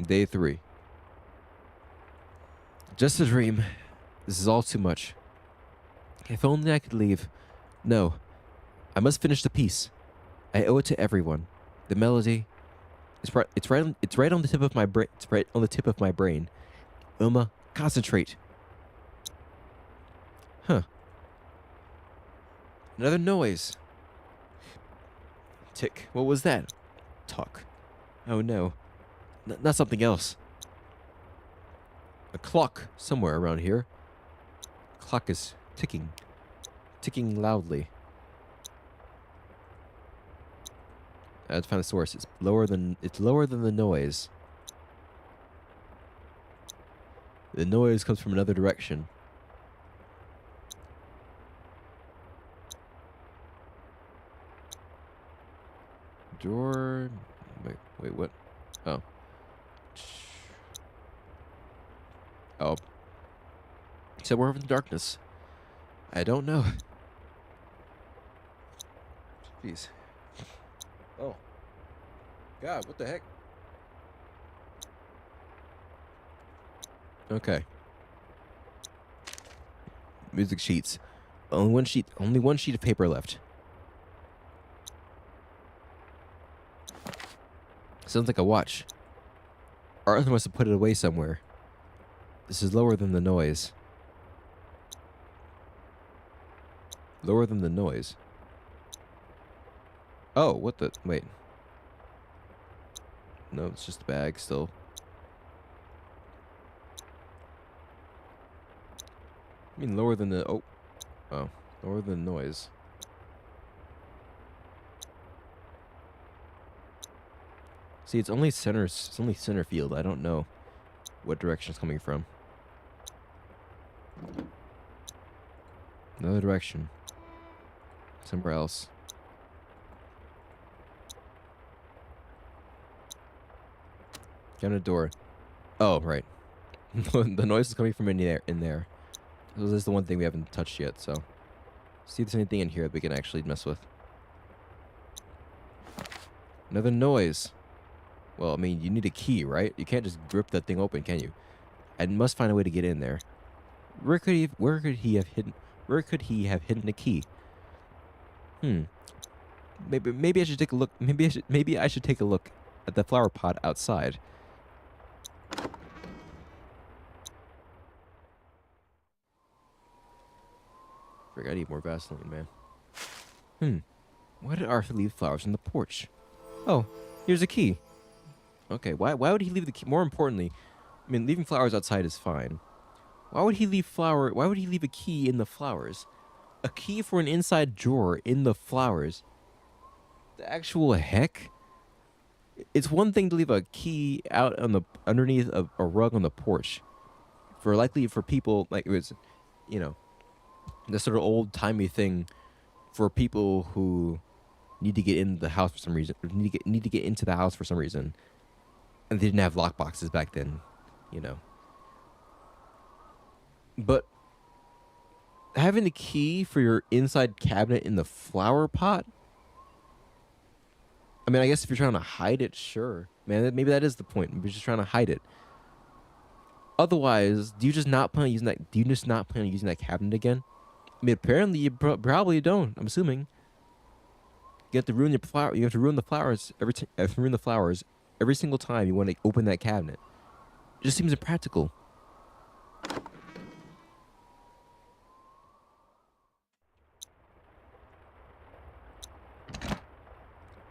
Day 3. Just a dream. This is all too much. If only I could leave. No. I must finish the piece. I owe it to everyone. The melody. It's right on the tip of my brain. It's right on the tip of my brain. Wilma, concentrate. Huh. Another noise. Tick. What was that? Talk. Oh no. Not something else. A clock somewhere around here. Clock is ticking. Ticking loudly. I have to find the source. It's lower than the noise. The noise comes from another direction. Door. Wait, what? Oh. Oh. Somewhere over in the darkness. I don't know. Jeez. Oh. God, what the heck? Okay. Music sheets. Only one sheet of paper left. Sounds like a watch. Arthur must have put it away somewhere. This is lower than the noise. Lower than the noise. Oh, what the... Wait. No, it's just a bag still. I mean lower than the... Oh. Oh. Lower than the noise. See, it's only center field. I don't know what direction it's coming from. Another direction. Somewhere else. Get on a door. Oh, right. The noise is coming from in there. This is the one thing we haven't touched yet, so... See if there's anything in here that we can actually mess with. Another noise. Well, I mean, you need a key, right? You can't just grip that thing open, can you? I must find a way to get in there. Where could he have hidden the key? Maybe I should take a look. Maybe I should take a look at the flower pot outside. Frick, I need more Vaseline, man. Why did Arthur leave flowers on the porch? Oh, here's a key. Okay, why would he leave the key? More importantly, I mean, leaving flowers outside is fine. Why would he leave a key in the flowers? A key for an inside drawer in the flowers? The actual heck? It's one thing to leave a key out on the underneath of a rug on the porch. For people, like, it was, you know, the sort of old-timey thing for people who need to get into the house for some reason, or need to get into the house for some reason. And they didn't have lockboxes back then, you know. But having a key for your inside cabinet in the flower pot? I mean, I guess if you're trying to hide it, sure, man. Maybe that is the point. Maybe you're just trying to hide it. Otherwise, do you just not plan on using that? Do you just not plan on using that cabinet again? I mean, apparently you probably don't. I'm assuming you have to ruin your flower. You have to ruin the flowers ruin the flowers every single time you want to open that cabinet. It just seems impractical.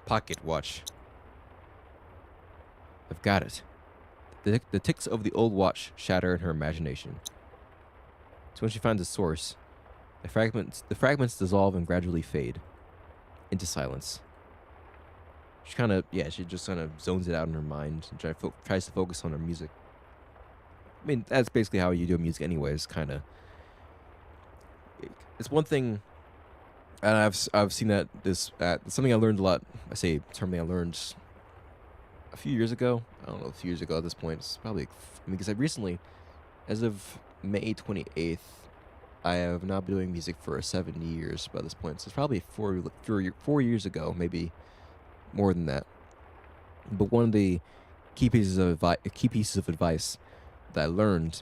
Pocket watch. I've got it. The ticks of the old watch shatter in her imagination. So when she finds a source, the fragments dissolve and gradually fade into silence. She she just kind of zones it out in her mind and tries to focus on her music. I mean, that's basically how you do music anyways, kind of. It's one thing, and I've seen that something I learned a lot. I say something I learned a few years ago. I don't know, a few years ago at this point. It's probably, because I recently, as of May 28th, I have now been doing music for 7 years by this point. So it's probably 4 years ago, maybe more than that. But one of the key pieces of advice that I learned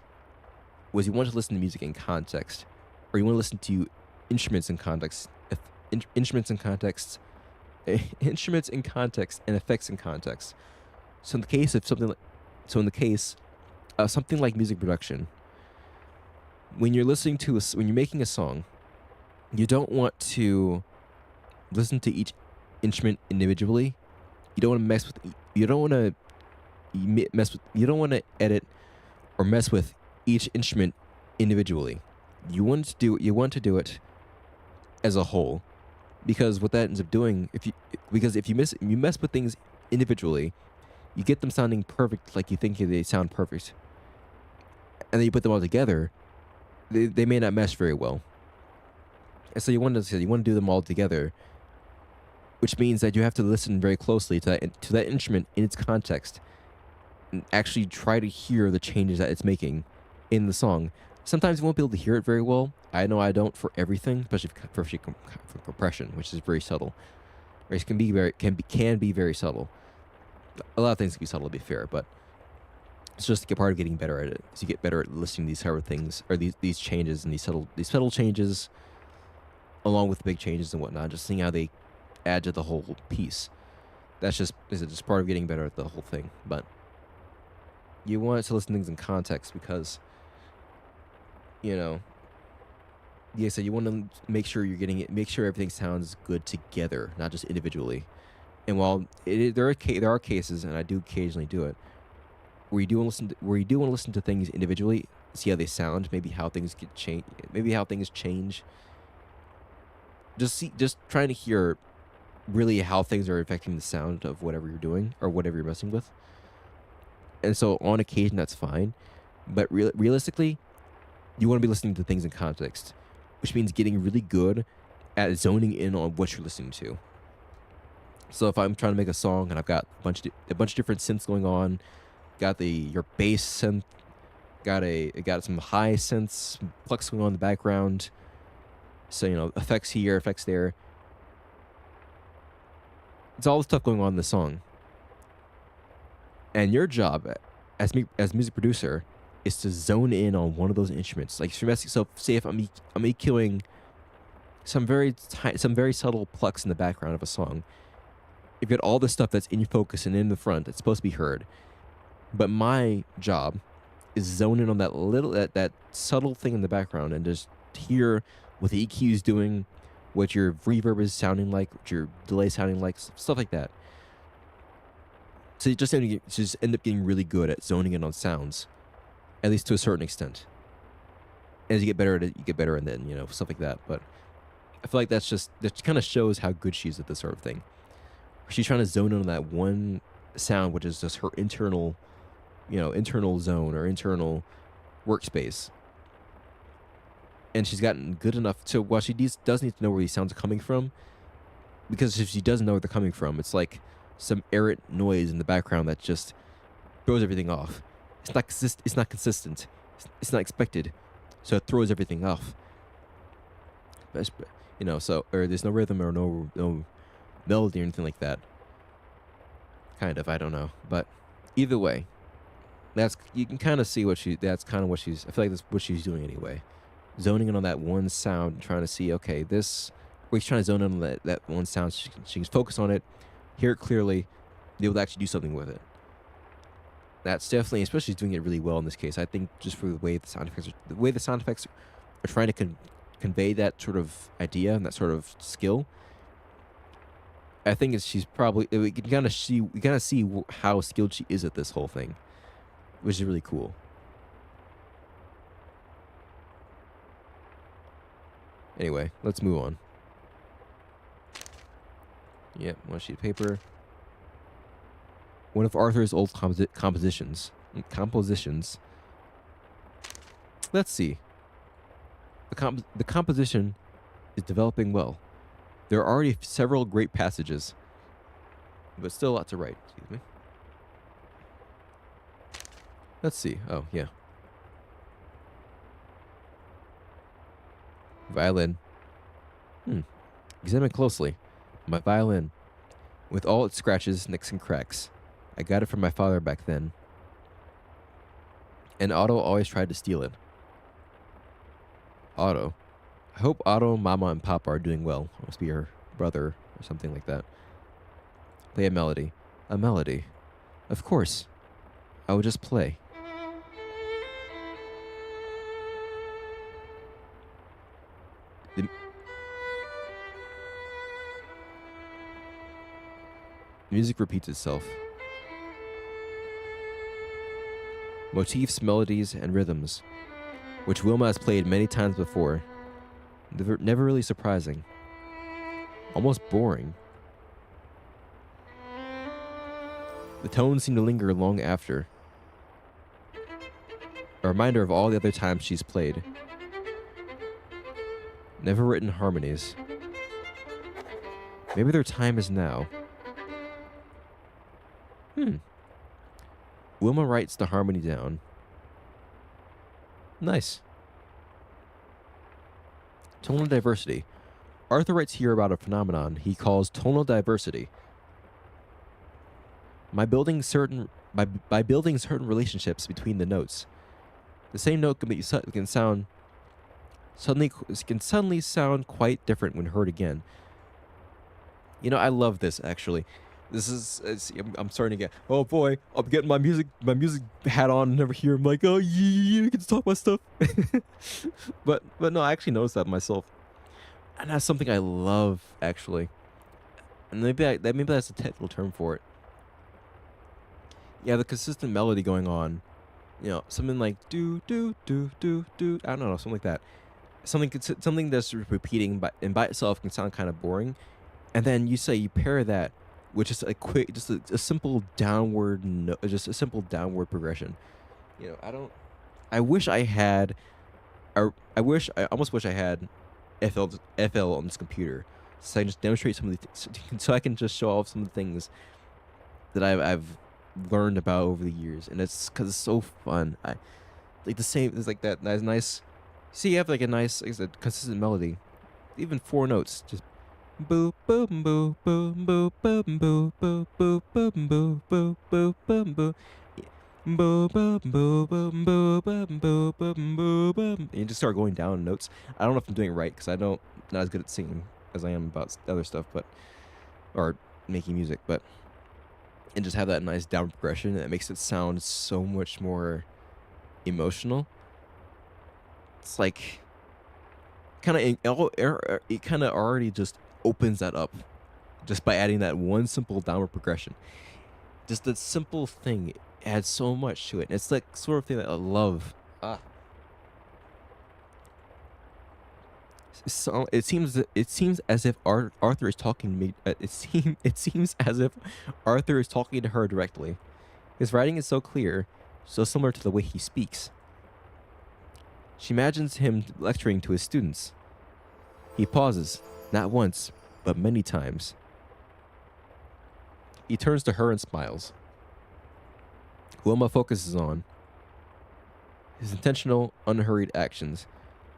was you want to listen to music in context, or you want to listen to instruments in context, instruments in context, instruments in context, and effects in context. So in the case of something like music production, when you're when you're making a song, you don't want to listen to each instrument individually. You don't want to mess with. You don't want to mess with. You don't want to edit or mess with each instrument individually. You want to do it as a whole, because what that ends up doing, if you mess with things individually, you get them sounding perfect, like you think they sound perfect, and then you put them all together, they may not mesh very well. And so you want to do them all together, which means that you have to listen very closely to that instrument in its context, and actually try to hear the changes that it's making in the song. Sometimes you won't be able to hear it very well. I know I don't for everything, especially for compression, which is very subtle. It can be very subtle. A lot of things can be subtle, to be fair, but it's just a part of getting better at it. So you get better at listening to these sort of things, or these changes and these subtle changes, along with big changes and whatnot. Just seeing how they add to the whole piece. That's just part of getting better at the whole thing. But you want to listen to things in context because, so you want to make sure make sure everything sounds good together, not just individually. And while there are cases, and I do occasionally do it, where you do want to listen to things individually, see how they sound, maybe how things change. Just trying to hear really how things are affecting the sound of whatever you're doing or whatever you're messing with. And so on occasion that's fine, but realistically, you want to be listening to things in context, which means getting really good at zoning in on what you're listening to. So if I'm trying to make a song and I've got a bunch of different synths going on, got your bass synth, got some high synths, Plex going on in the background, so effects here, effects there. It's all the stuff going on in the song. And your job as music producer is to zone in on one of those instruments. Like, so say if I'm EQing some very subtle Plex in the background of a song, you've got all the stuff that's in your focus and in the front that's supposed to be heard. But my job is zone in on that subtle thing in the background and just hear what the EQ is doing, what your reverb is sounding like, what your delay is sounding like, stuff like that. So you just end up getting really good at zoning in on sounds, at least to a certain extent. As you get better at it, you get better, and then stuff like that. But I feel like that kind of shows how good she is at this sort of thing. She's trying to zone in on that one sound, which is just her internal zone or internal workspace. And she's gotten good enough to, while she does need to know where these sounds are coming from, because if she doesn't know where they're coming from, it's like some errant noise in the background that just throws everything off. It's not consistent. It's not expected, so it throws everything off. Or there's no rhythm or no melody or anything like that. Kind of, I don't know. But either way, that's you can kind of see what she that's kind of what she's I feel like that's what she's doing anyway. Zoning in on that one sound and trying to see, okay, this where he's trying to zone in on that one sound so she can focus on it, hear it clearly, be able to actually do something with it. That's definitely, especially doing it really well in this case. I think just for the way the sound effects are trying to convey that sort of idea and that sort of skill. I think she's probably we can kind of see how skilled she is at this whole thing, which is really cool. Anyway, let's move on. Yep, one sheet of paper. One of Arthur's old compositions. Compositions. Let's see. The composition is developing well. There are already several great passages, but still a lot to write. Excuse me. Let's see. Oh, yeah. Violin. Examine closely. My violin. With all its scratches, nicks, and cracks. I got it from my father back then. And Otto always tried to steal it. Otto. I hope Otto, Mama, and Papa are doing well. Must be her brother or something like that. Play a melody. A melody. Of course. I will just play. The music repeats itself. Motifs, melodies, and rhythms, which Wilma has played many times before. Never really surprising. Almost boring. The tones seem to linger long after. A reminder of all the other times she's played. Never written harmonies. Maybe their time is now. Wilma writes the harmony down. Nice. Tonal diversity. Arthur writes here about a phenomenon he calls tonal diversity. By building certain relationships between the notes, the same note can suddenly sound quite different when heard again. You know, I love this actually. This is I'm starting to get, oh boy, I'm getting my music hat on and over here. I'm like, oh yeah, we can just talk about stuff. but no, I actually noticed that myself, and that's something I love actually. And maybe that's a technical term for it. Yeah, the consistent melody going on, you know, something like do do do do do. I don't know, something like that. Something that's repeating, by itself can sound kind of boring, and then you pair that with just a simple downward just a simple downward progression. You know, I wish I had, I almost wish I had FL on this computer, so I can just demonstrate some of so I can just show off some of the things that I've learned about over the years, and it's because it's so fun. I like the same. It's like that nice. See, you have like a nice, like I said, consistent melody, even 4 notes, just boo boom boo boom boo boom boo boo boo boom boo boo boo boom boo. Boo boom boo boom boo boom boo boom boo boom. And you just start going down notes. I don't know if I'm doing it right because not as good at singing as I am about other stuff, or making music, and just have that nice down progression that makes it sound so much more emotional. It's like it kind of already just opens that up just by adding that one simple downward progression. Just that simple thing adds so much to it. It's like sort of thing that I love. So it seems as if Arthur is talking to me. It seems as if Arthur is talking to her directly. His writing is so clear, so similar to the way he speaks. She imagines him lecturing to his students. He pauses, not once, but many times. He turns to her and smiles. Wilma focuses on his intentional, unhurried actions,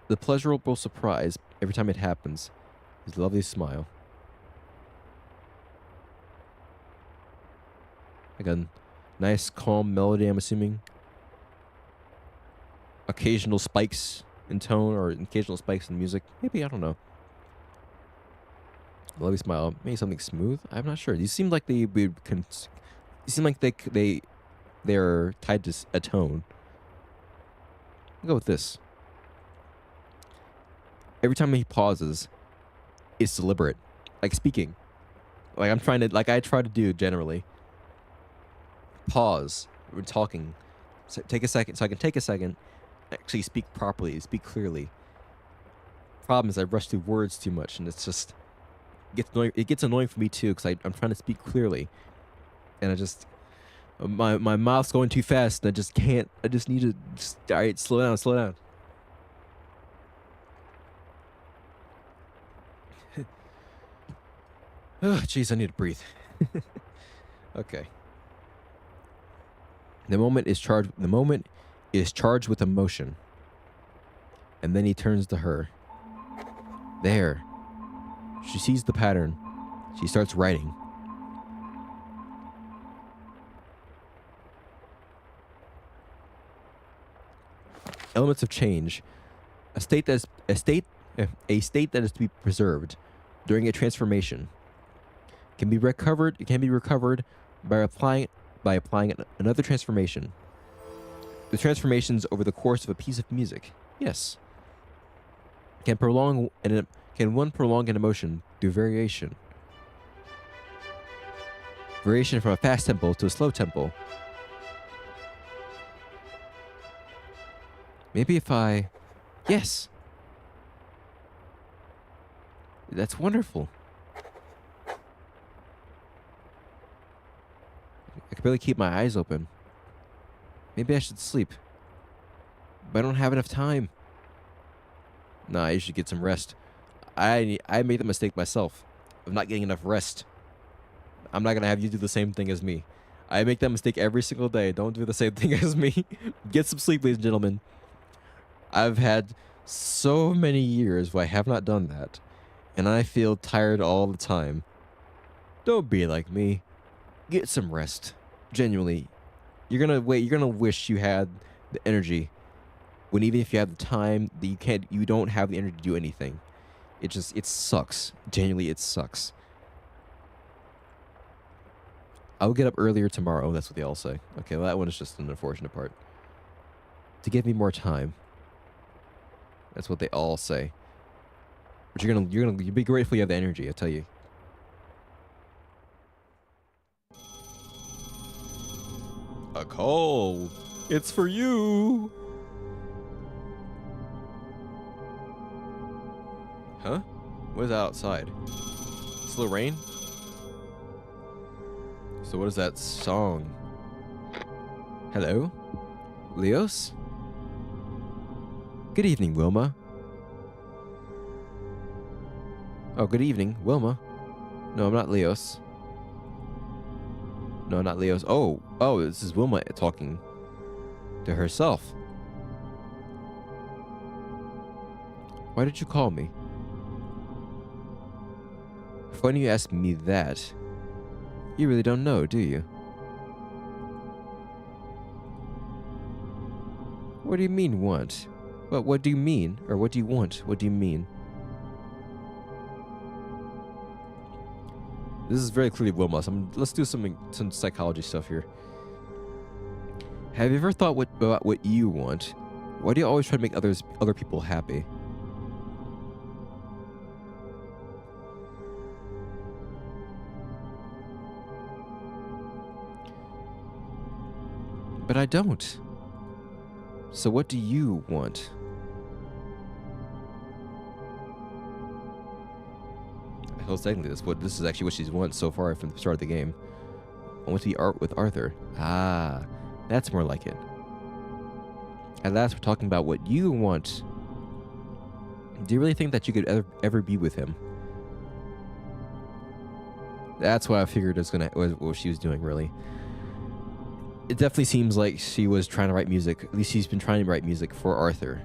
the pleasurable surprise every time it happens, his lovely smile. Like a nice, calm melody, I'm assuming. Occasional spikes in tone or occasional spikes in music. Maybe, I don't know. Lovely smile. Maybe something smooth? I'm not sure. These seem like they would. You seem like they're tied to a tone. I'll go with this. Every time he pauses, it's deliberate. Like speaking. Like I'm trying to, like I try to do generally. Pause when talking. So take a second, so I can take a second, actually speak properly, speak clearly. Problem is I rush through words too much, and it's just gets annoying. It gets annoying for me too, because I'm trying to speak clearly, and I just my mouth's going too fast, and I just can't. I just need to just, all right, slow down, slow down. Oh, jeez, I need to breathe. Okay. The moment is charged with emotion. And then he turns to her. There. She sees the pattern. She starts writing. Elements of change. A state that is to be preserved during a transformation. It can be recovered by applying another transformation. The transformations over the course of a piece of music. Yes. Can one prolong an emotion through variation? Variation from a fast tempo to a slow tempo. Maybe if I... Yes! That's wonderful. I can barely keep my eyes open. Maybe I should sleep. But I don't have enough time. Nah, you should get some rest. I made the mistake myself of not getting enough rest. I'm not gonna have you do the same thing as me. I make that mistake every single day. Don't do the same thing as me. Get some sleep, ladies and gentlemen. I've had so many years where I have not done that, and I feel tired all the time. Don't be like me. Get some rest. Genuinely. You're gonna wish you had the energy when even if you have the time that you don't have the energy to do anything. It sucks. Genuinely, it sucks. I'll get up earlier tomorrow. That's what they all say. Okay, well, that one is just an unfortunate part. To give me more time. That's what they all say. But you'll be grateful you have the energy, I tell you. A call. It's for you. Huh? What is that outside? Slow rain? So what is that song? Hello? Leos? Good evening, Wilma. Oh, good evening, Wilma. No, I'm not Leos. No, not Leos. Oh, this is Wilma talking to herself. Why did you call me? Funny you ask me that. You really don't know, do you? What do you mean, want? What do you mean? Or what do you want? What do you mean? This is very clearly Wilma. Let's do some psychology stuff here. Have you ever thought about what you want? Why do you always try to make other people happy? But I don't. So what do you want? Well, technically, this is actually what she's wanted so far from the start of the game. I want to be with Arthur. Ah, that's more like it. At last, we're talking about what you want. Do you really think that you could ever be with him? That's what I figured was what she was doing, really. It definitely seems like she was trying to write music. At least she's been trying to write music for Arthur.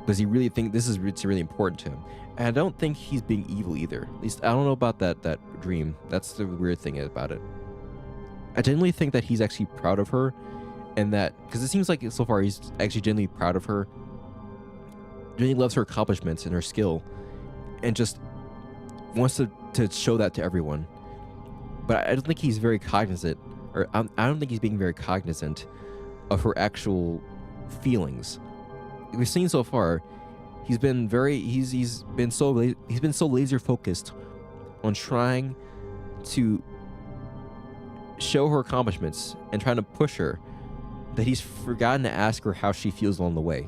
Does he really think it's really important to him? And I don't think he's being evil either. At least I don't know about that dream. That's the weird thing about it. I genuinely think that he's actually proud of her, and that because it seems like so far he's actually genuinely proud of her. Genuinely loves her accomplishments and her skill, and just wants to show that to everyone. But I don't think he's very cognizant, or I don't think he's being very cognizant of her actual feelings. We've seen so far, he's been so laser focused on trying to show her accomplishments and trying to push her that he's forgotten to ask her how she feels along the way.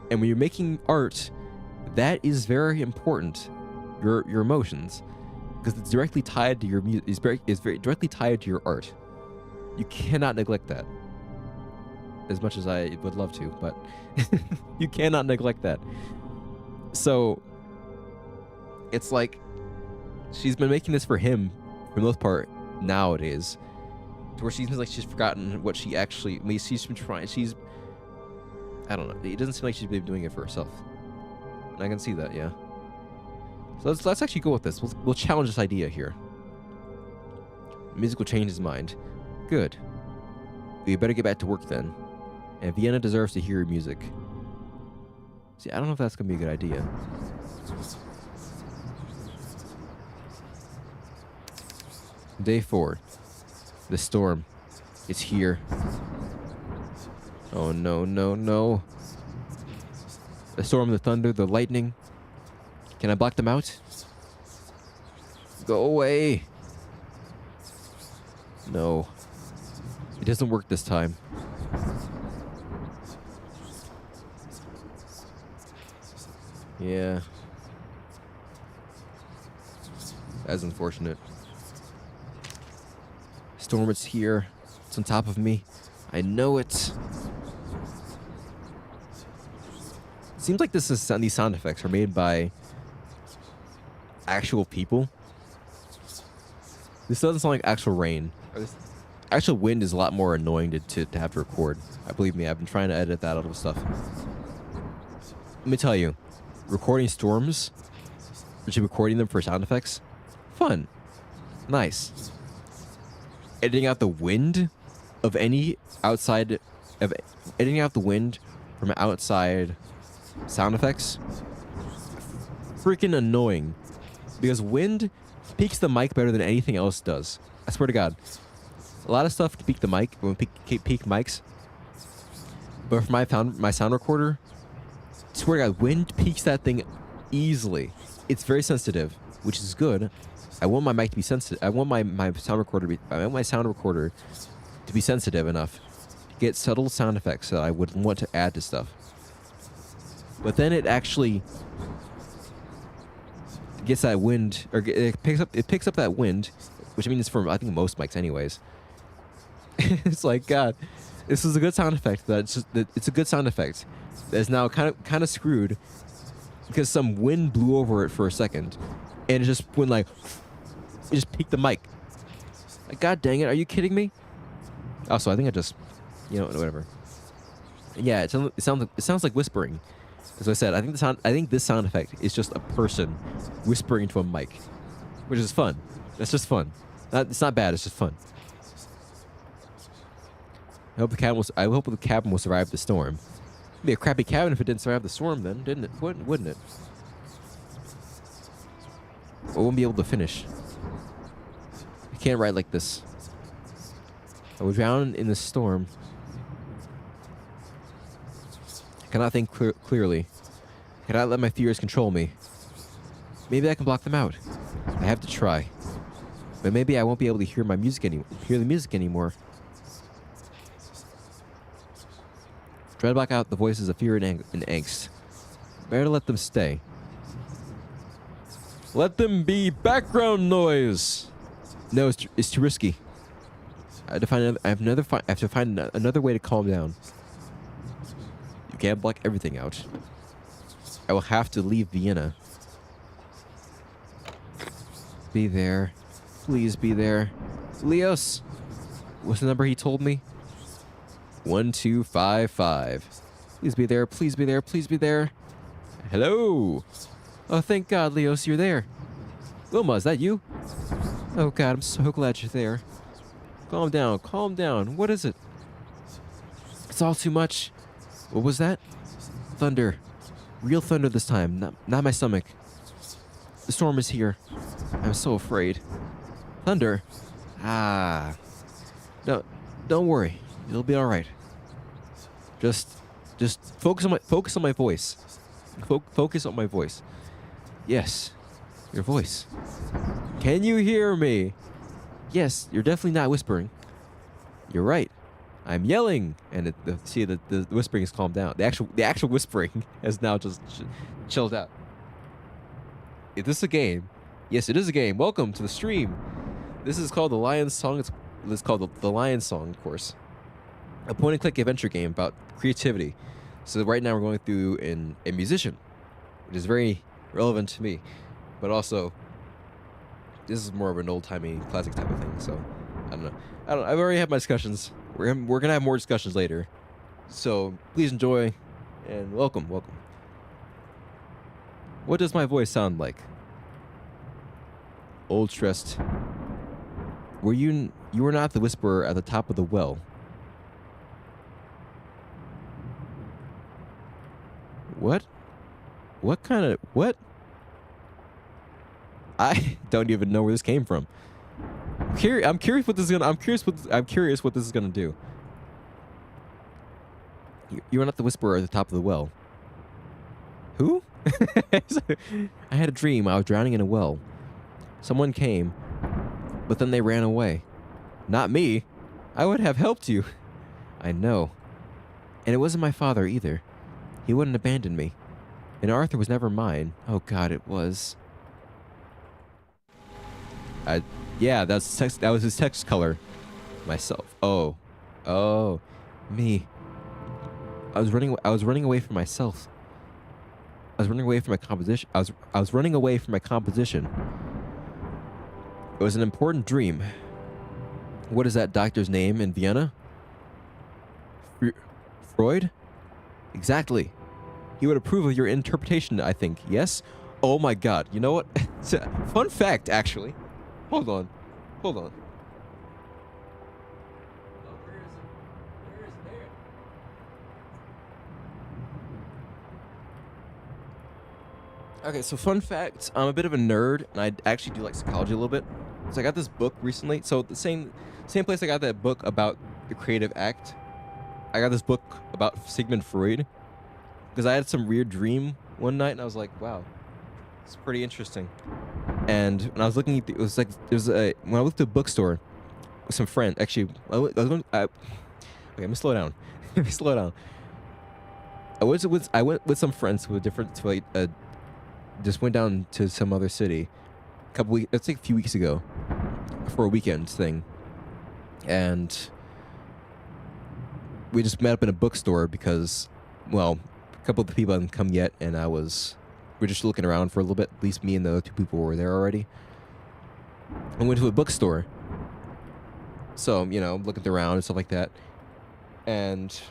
And when you're making art, that is very important. Your emotions, because it's directly tied to your music. It's very directly tied to your art. You cannot neglect that. As much as I would love to, but you cannot neglect that. So it's like she's been making this for him for the most part nowadays, to where she seems like she's forgotten what she actually. I mean, she's been trying. I don't know. It doesn't seem like she's been doing it for herself. And I can see that, yeah. So let's actually go with this. We'll challenge this idea here. Music will change his mind. Good. We better get back to work then. And Vienna deserves to hear your music. See, I don't know if that's gonna be a good idea. Day 4. The storm. It's here. Oh no, no, no. The storm, the thunder, the lightning. Can I block them out? Go away. No. It doesn't work this time. Yeah. That's unfortunate. Storm, it's here. It's on top of me. I know it. Seems like these sound effects are made by actual people. This doesn't sound like actual rain. Actual wind is a lot more annoying to have to record. Believe me, I've been trying to edit that out of stuff. Let me tell you, recording storms, recording them for sound effects, fun, nice. Editing out the wind of any outside, editing out the wind from outside sound effects, freaking annoying. Because wind peaks the mic better than anything else does. I swear to God. A lot of stuff can peak the mic, peak mics. But for my sound recorder, I swear to God, wind peaks that thing easily. It's very sensitive, which is good. I want my mic to be sensitive. I want my sound recorder to be sensitive enough to get subtle sound effects that I would want to add to stuff. But then it actually gets that wind, or it picks up that wind, which means it's for, I think, most mics anyways. It's like, God, this is a good sound effect. It's a good sound effect. That's now kind of screwed because some wind blew over it for a second, and it just went like, it just peaked the mic. Like, God dang it, are you kidding me? Also, I think I just, whatever. Yeah, it sounds like whispering. As I said, I think this sound effect is just a person whispering into a mic, which is fun. That's just fun. It's not bad. It's just fun. I hope the cabin will survive the storm. It'd be a crappy cabin if it didn't survive the storm, then, didn't it? Wouldn't it? I won't be able to finish. I can't write like this. I will drown in the storm. I cannot think clearly. I cannot let my fears control me. Maybe I can block them out. I have to try. But maybe I won't be able to hear the music anymore. Try to block out the voices of fear and angst. Better let them stay. Let them be background noise. No, it's too risky. I have to find another way to calm down. You can't block everything out. I will have to leave Vienna. Be there. Please be there. Leos! What's the number he told me? 1255. Please be there. Please be there. Please be there. Hello! Oh, thank God, Leos, you're there. Wilma, is that you? Oh, God, I'm so glad you're there. Calm down. Calm down. What is it? It's all too much. What was that? Thunder. Real thunder this time. Not my stomach. The storm is here. I'm so afraid. Thunder? Ah. No, don't worry. It'll be all right. Just focus on my voice. Focus on my voice. Yes, your voice. Can you hear me? Yes, you're definitely not whispering. You're right. I'm yelling, and the whispering has calmed down. The actual whispering has now just chilled out. Is this a game? Yes, it is a game. Welcome to the stream. This is called the Lion Song. It's called the Lion Song, of course. A point-and-click adventure game about creativity. So right now we're going through a musician, which is very relevant to me, but also this is more of an old-timey classic type of thing. So I don't know. I've already had my discussions. We're gonna have more discussions later. So please enjoy and welcome. What does my voice sound like? Old stressed. You were not the whisperer at the top of the well. What? What? I don't even know where this came from. I'm curious what this is gonna do. You are not the whisperer at the top of the well. Who? I had a dream. I was drowning in a well. Someone came, but then they ran away. Not me. I would have helped you. I know. And it wasn't my father either. He wouldn't abandon me. And Arthur was never mine. Oh God, it was. Yeah, that was his text color. Myself. Oh, me. I was running away from myself. I was running away from my composition. I was running away from my composition. It was an important dream. What is that doctor's name in Vienna? Freud? Exactly. He would approve of your interpretation, I think. Yes? Oh my God. You know what? Fun fact, actually. Hold on. Okay, so fun fact, I'm a bit of a nerd, and I actually do like psychology a little bit. So I got this book recently. So the same place I got that book about the creative act, I got this book about Sigmund Freud, because I had some weird dream one night, and I was like, wow, it's pretty interesting. And when I was looking at it was like, when I went to a bookstore with some friends, actually, okay, let me slow down. Let me slow down. I went with some friends just went down to some other city let's say a few weeks ago for a weekend thing. And we just met up in a bookstore because, well, a couple of the people hadn't come yet, and we're just looking around for a little bit. At least me and the other two people were there already. I went to a bookstore. So, looking around and stuff like that. And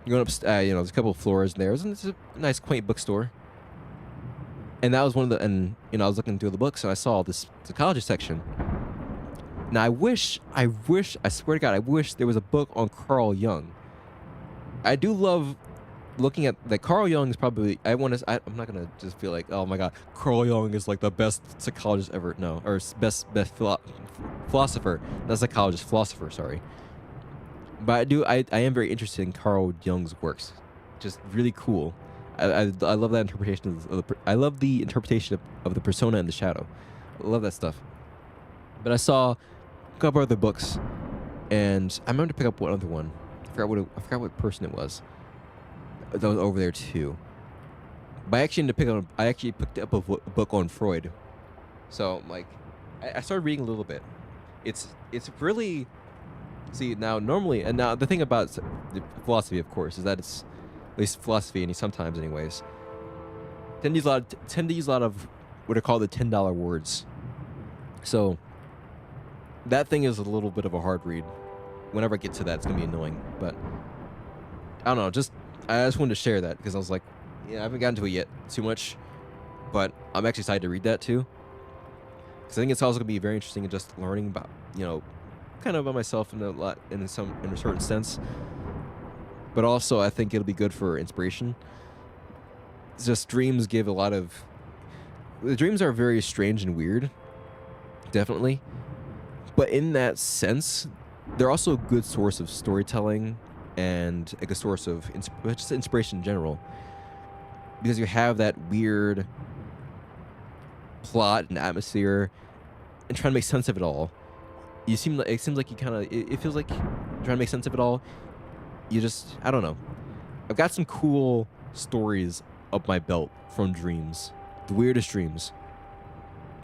going up, there's a couple of floors in there. It's a nice, quaint bookstore. And that was I was looking through the books, and I saw this psychology section. Now, I swear to God, I wish there was a book on Carl Jung. I do love looking at, like, Carl Jung is probably, I'm not going to just feel like, oh my God, Carl Jung is like the best psychologist ever. No, or best philosopher. Not psychologist, philosopher, sorry. But I am very interested in Carl Jung's works. Just really cool. I love that interpretation I love the interpretation of the persona and the shadow. I love that stuff. But I saw a couple other books, and I remember to pick up one other one. I forgot what person it was. That was over there too. But I actually picked up a book on Freud. So like, I started reading a little bit. It's really, see, now normally, and now the thing about the philosophy, of course, is that it's, at least philosophy, and sometimes anyways, tend to use a lot of what are called the $10 words. So that thing is a little bit of a hard read. Whenever I get to that, it's gonna be annoying. But I don't know. I just wanted to share that because I was like, yeah, I haven't gotten to it yet too much, but I'm actually excited to read that too. Because I think it's also gonna be very interesting in just learning about, kind of by myself in in a certain sense, but also I think it'll be good for inspiration. It's just dreams give a lot of the dreams are very strange and weird, definitely. But in that sense, they're also a good source of storytelling and like a source of just inspiration in general because you have that weird plot and atmosphere and trying to make sense of it all. It seems like you kind of it feels like trying to make sense of it all. You just I don't know. I've got some cool stories up my belt from dreams, the weirdest dreams.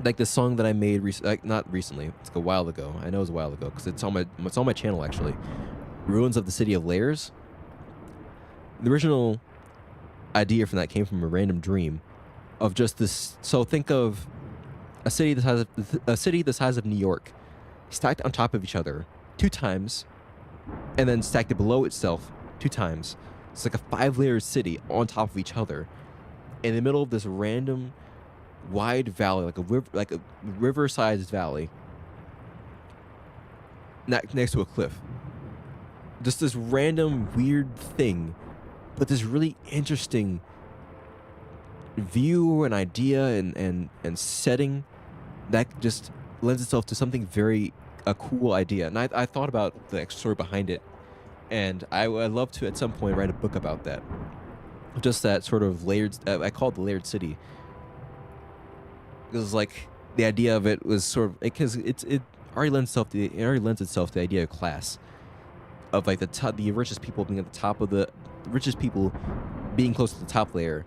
Like the song that I made, like not recently, it's like a while ago. I know it was a while ago because it's on my channel actually. Ruins of the City of Layers. The original idea from that came from a random dream of just this. So think of a city the size of New York, stacked on top of each other 2 times, and then stacked it below itself 2 times. It's like a 5-layered city on top of each other, in the middle of this random wide valley, like a river-sized valley, next to a cliff. Just this random weird thing, but this really interesting view and idea and setting that just lends itself to something very a cool idea. And I thought about the story behind it, and I'd love to at some point write a book about that. Just that sort of layered. I call it the layered city. It was like the idea of it was sort of because it already lends itself to the idea of class, of like the richest people being at the top of the richest people being close to the top layer,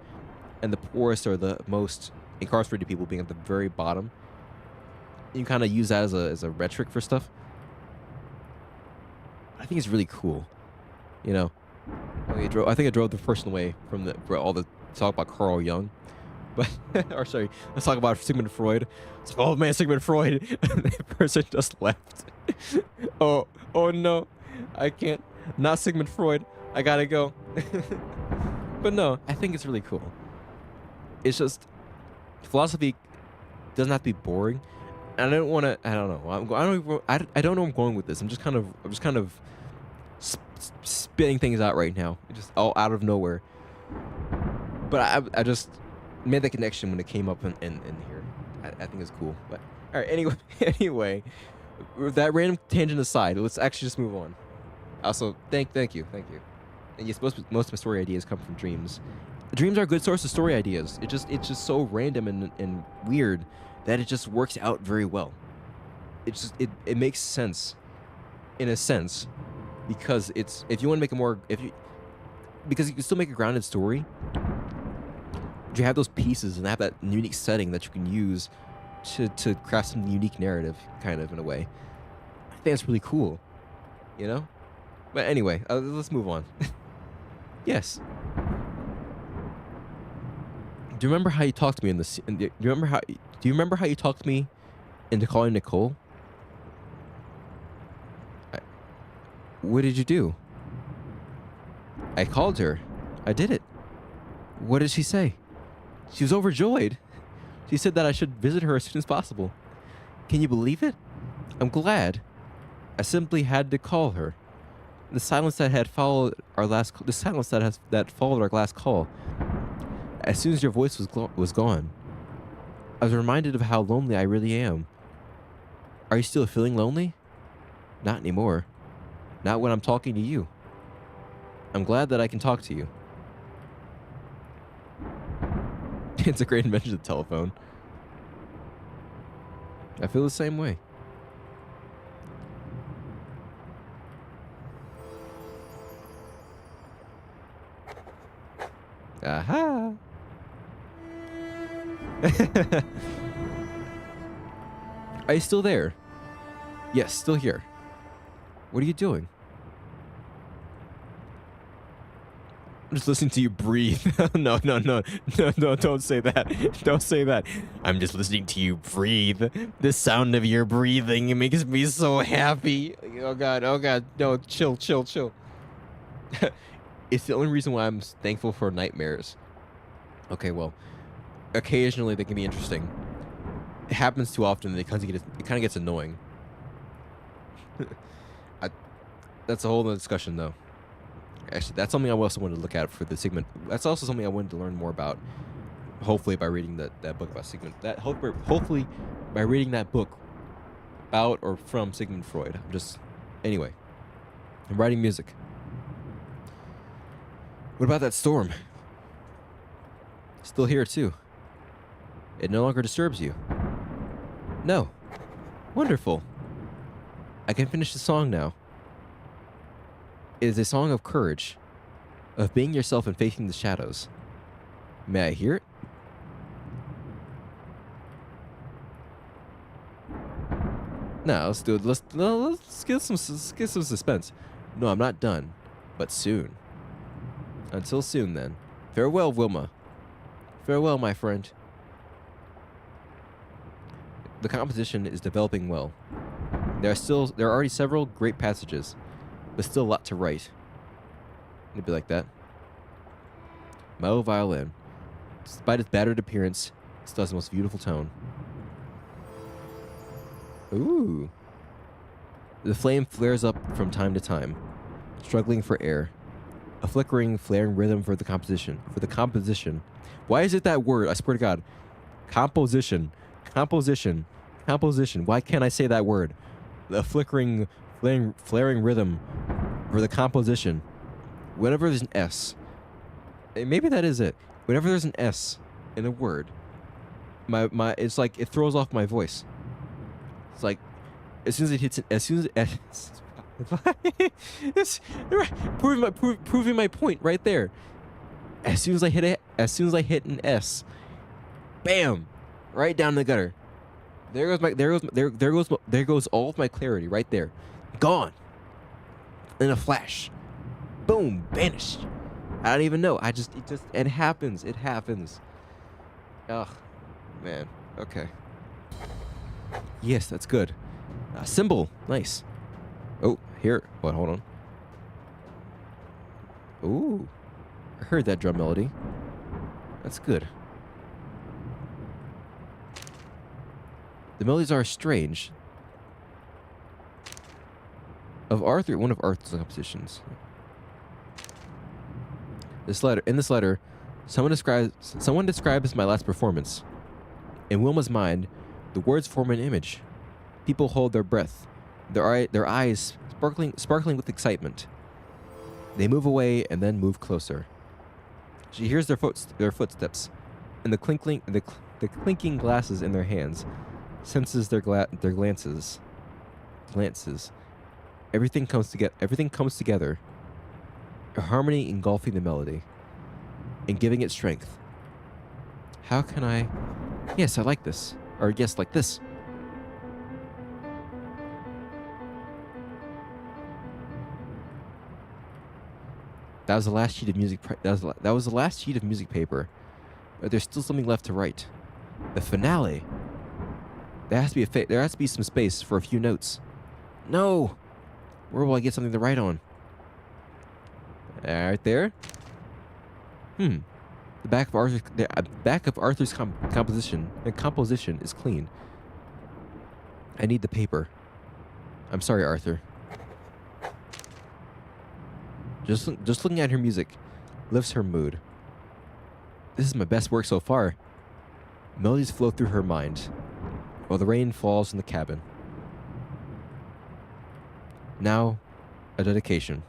and the poorest or the most incarcerated people being at the very bottom. You kind of use that as a rhetoric for stuff. I think it's really cool, you know. I think I drove the person away from for all the talk about Carl Jung. But, or sorry, let's talk about Sigmund Freud. It's like, oh man, Sigmund Freud. The person just left. oh no, I can't. Not Sigmund Freud. I gotta go. But no, I think it's really cool. It's just philosophy doesn't have to be boring. And I don't want to. I don't know. I don't know where I'm going with this. I'm just kind of spitting things out right now, just all out of nowhere. But I just made that connection when it came up in here. I think it's cool. But all right, anyway, with that random tangent aside, let's actually just move on. Also, thank you. And yes, most of my story ideas come from dreams. Dreams are a good source of story ideas. It's just so random and weird that it just works out very well. It makes sense, in a sense, because if you want to make it because you can still make a grounded story. You have those pieces and have that unique setting that you can use to craft some unique narrative, kind of, in a way. I think that's really cool, you know. But anyway, let's move on. Yes. Do you remember how you talked to me do you remember how you talked to me into calling Nicole? What did you do? I called her. I did it. What did she say? She was overjoyed. She said that I should visit her as soon as possible. Can you believe it? I'm glad. I simply had to call her. The silence that followed our last call. As soon as your voice was gone, I was reminded of how lonely I really am. Are you still feeling lonely? Not anymore. Not when I'm talking to you. I'm glad that I can talk to you. It's a great invention of the telephone. I feel the same way. Aha! Are you still there? Yes, still here. What are you doing? I'm just listening to you breathe. No, don't say that. Don't say that. I'm just listening to you breathe. The sound of your breathing, it makes me so happy. Oh god, no, chill. It's the only reason why I'm thankful for nightmares. Okay, well, occasionally they can be interesting. It happens too often that it kind of gets annoying. I, that's a whole other discussion, though. Actually, that's something I also wanted to look at for the Sigmund. That's also something I wanted to learn more about. Hopefully, by reading that book about Sigmund. Hopefully, by reading that book about or from Sigmund Freud. Anyway, I'm writing music. What about that storm? Still here too. It no longer disturbs you. No. Wonderful. I can finish the song now. It is a song of courage, of being yourself and facing the shadows. May I hear it? No, let's do it. Let's get some suspense. No, I'm not done, but soon. Until soon, then. Farewell, Wilma. Farewell, my friend. The composition is developing well. There are already several great passages, but still a lot to write. It'd be like that. My old violin, despite its battered appearance, still has the most beautiful tone. Ooh. The flame flares up from time to time, struggling for air. A flickering, flaring rhythm for the composition. Why is it that word? I swear to God. Composition. Why can't I say that word? The flickering, flaring rhythm for the composition. Whenever there's an S, maybe that is it. Whenever there's an S in a word, it's like it throws off my voice. It's like as soon as it hits it's proving my point right there. As soon as I hit an S, bam, right down the gutter. There goes all of my clarity right there, gone in a flash. Boom, vanished. I don't even know. It happens. Ugh, man. Okay. Yes, that's good. Symbol, nice. Oh, here. What? Hold on. Ooh, I heard that drum melody. That's good. The melodies are strange. One of Arthur's compositions. In this letter, someone describes my last performance. In Wilma's mind, the words form an image. People hold their breath, their eyes sparkling with excitement. They move away and then move closer. She hears their footsteps, and the clinking glasses in their hands, senses their glances. Everything comes together. A harmony engulfing the melody and giving it strength. How can I? Yes, I like this. Or yes, like this. That was the last sheet of music. That was the last sheet of music paper, but there's still something left to write. The finale. There has to be some space for a few notes. No, where will I get something to write on? Right there. The back of Arthur's composition is clean. I need the paper. I'm sorry, Arthur. Just looking at her music lifts her mood. This is my best work so far. Melodies flow through her mind, while the rain falls in the cabin. Now, a dedication.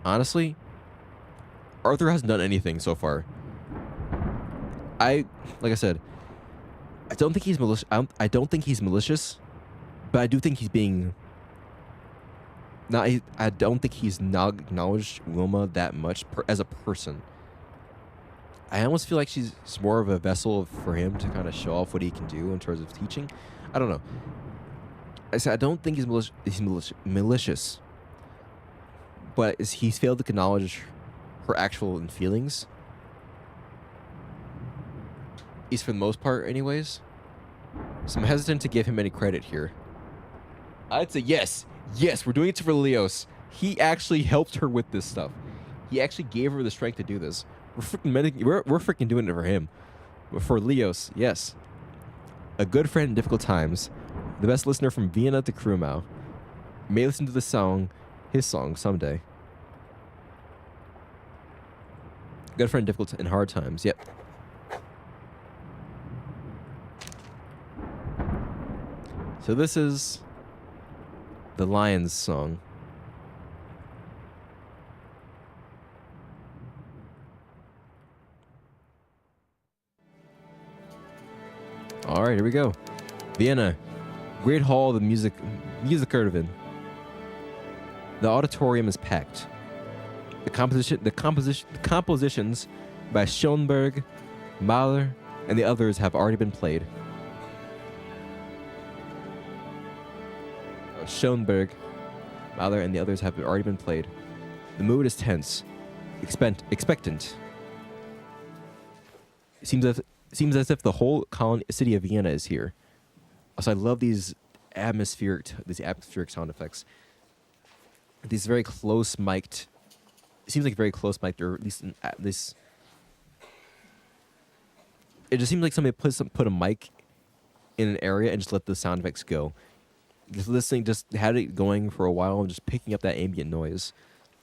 Honestly, Arthur hasn't done anything so far. Like I said, I don't think he's malicious. I don't think he's malicious, but I do think he's being. I don't think he's not acknowledged Wilma that much as a person. I almost feel like she's more of a vessel for him to kind of show off what he can do in terms of teaching. I don't know. I said I don't think he's malicious, but he's failed to acknowledge her actual feelings. At least for the most part, anyways. So I'm hesitant to give him any credit here. I'd say yes, we're doing it for Leos. He actually helped her with this stuff. He actually gave her the strength to do this. We're freaking doing it for him. But for Leos, yes. A good friend in difficult times, the best listener from Vienna to Krumau. May listen to his song someday. Good friend, difficult in hard times. Yep. So this is the Lions song. All right, here we go. Vienna, Great Hall of the Musikerven. The auditorium is packed. The compositions by Schoenberg, Mahler, and the others have already been played. Schoenberg, Mahler, and the others have already been played. The mood is tense, expectant. It seems as if the whole city of Vienna is here. Also, I love these atmospheric sound effects. These very close mic'd. It seems like very close mic'd, or at least this. It just seems like somebody put a mic in an area and just let the sound effects go. Just listening, just had it going for a while and just picking up that ambient noise,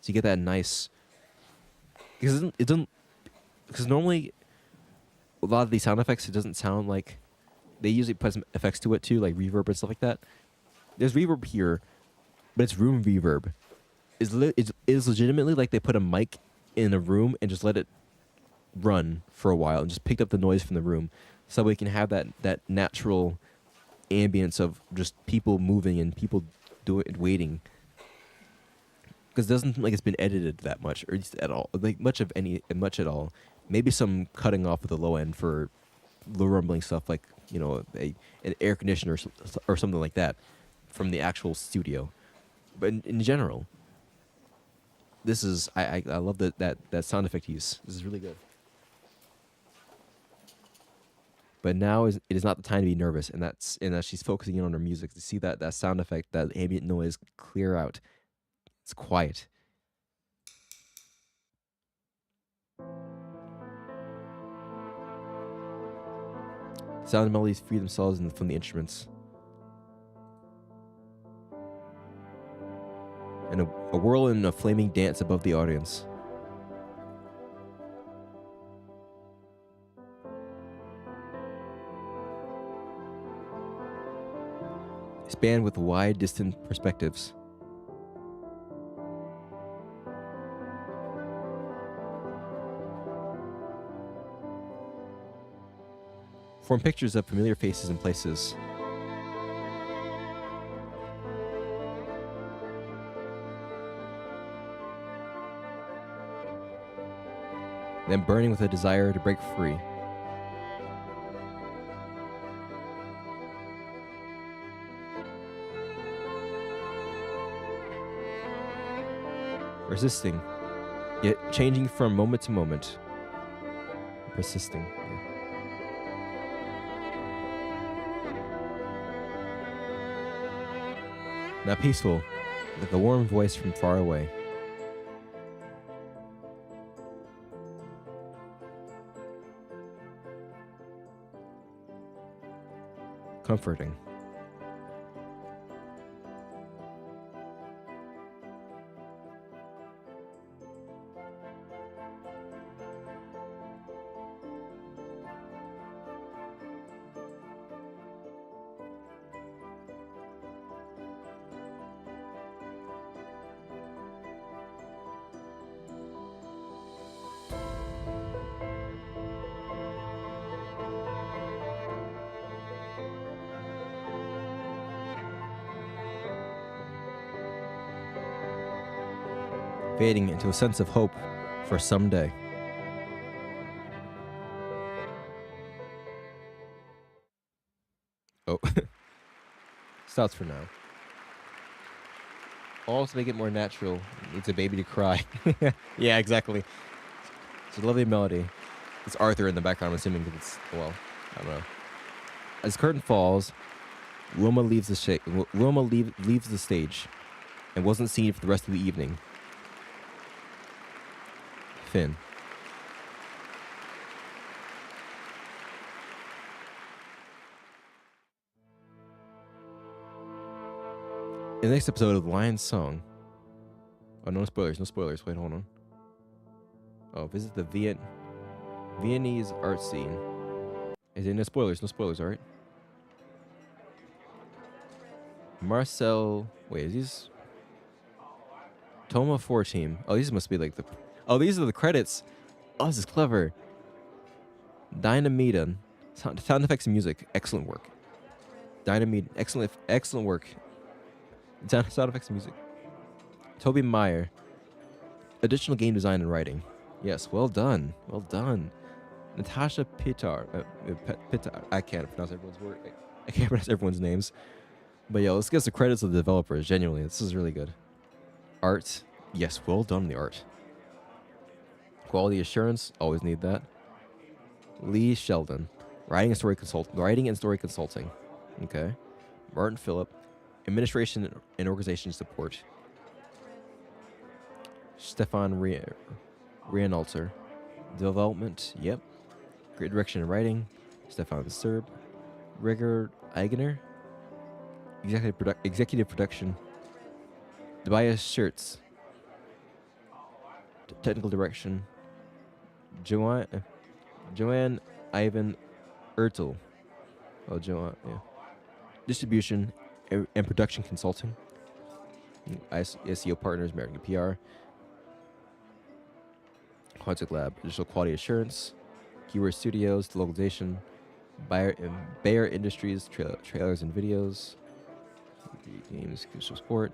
so you get that nice. Because it doesn't. Because normally, a lot of these sound effects, it doesn't sound like. They usually put some effects to it too, like reverb and stuff like that. There's reverb here, but it's room reverb. It's legitimately like they put a mic in a room and just let it run for a while and just picked up the noise from the room, so we can have that natural ambience of just people moving and people waiting. Because it doesn't seem like it's been edited that much, or just at all, like much at all. Maybe some cutting off at the low end for low rumbling stuff, like an air conditioner or something like that from the actual studio. But in general, this is I love that sound effect use. This is really good. But now it is not the time to be nervous, and that she's focusing in on her music to see that sound effect, that ambient noise clear out. It's quiet. Sound and melodies free themselves from the instruments. And a whirlwind of flaming dance above the audience. Spanned with wide, distant perspectives. Form pictures of familiar faces and places. Then burning with a desire to break free. Resisting, yet changing from moment to moment. Persisting. Now peaceful, like a warm voice from far away. Comforting. Fading into a sense of hope for someday. Oh. Stops for now. Also, to make it more natural, it needs a baby to cry. Yeah, exactly. It's a lovely melody. It's Arthur in the background, I'm assuming, because it's, well, I don't know. As curtain falls, Wilma leaves the stage and wasn't seen for the rest of the evening. Finn. In the next episode of Lion's Song. Oh, no spoilers, no spoilers. Wait, hold on. Oh, visit the Viennese art scene. Is there no spoilers? No spoilers, alright? Marcel. Wait, is these. Toma 4 team. Oh, these must be like the. Oh, these are the credits. Oh, this is clever. Dynamedon. Sound effects and music. Excellent work. Dynamedon. Excellent work. Sound effects and music. Toby Meyer. Additional game design and writing. Yes, well done. Well done. Natasha Pitar. Pitar. I can't pronounce everyone's word. I can't pronounce everyone's names. But yeah, let's get the credits of the developers. Genuinely, this is really good. Art. Yes, well done, the art. Quality assurance. Always need that. Lee Sheldon. Writing and story consulting. Okay. Martin Phillip. Administration and organization support. Stefan Rienalter. Development. Yep. Great direction and writing. Stefan Serb. Rigor Eigener. Executive production. Tobias Shirts. Technical direction. Joanne Ivan Ertel. Oh, Joanne, yeah. Distribution and production consulting. SEO partners, American PR. Quantic Lab, digital quality assurance. Keyword Studios, localization. Bayer Industries, trailers and videos. Games, support.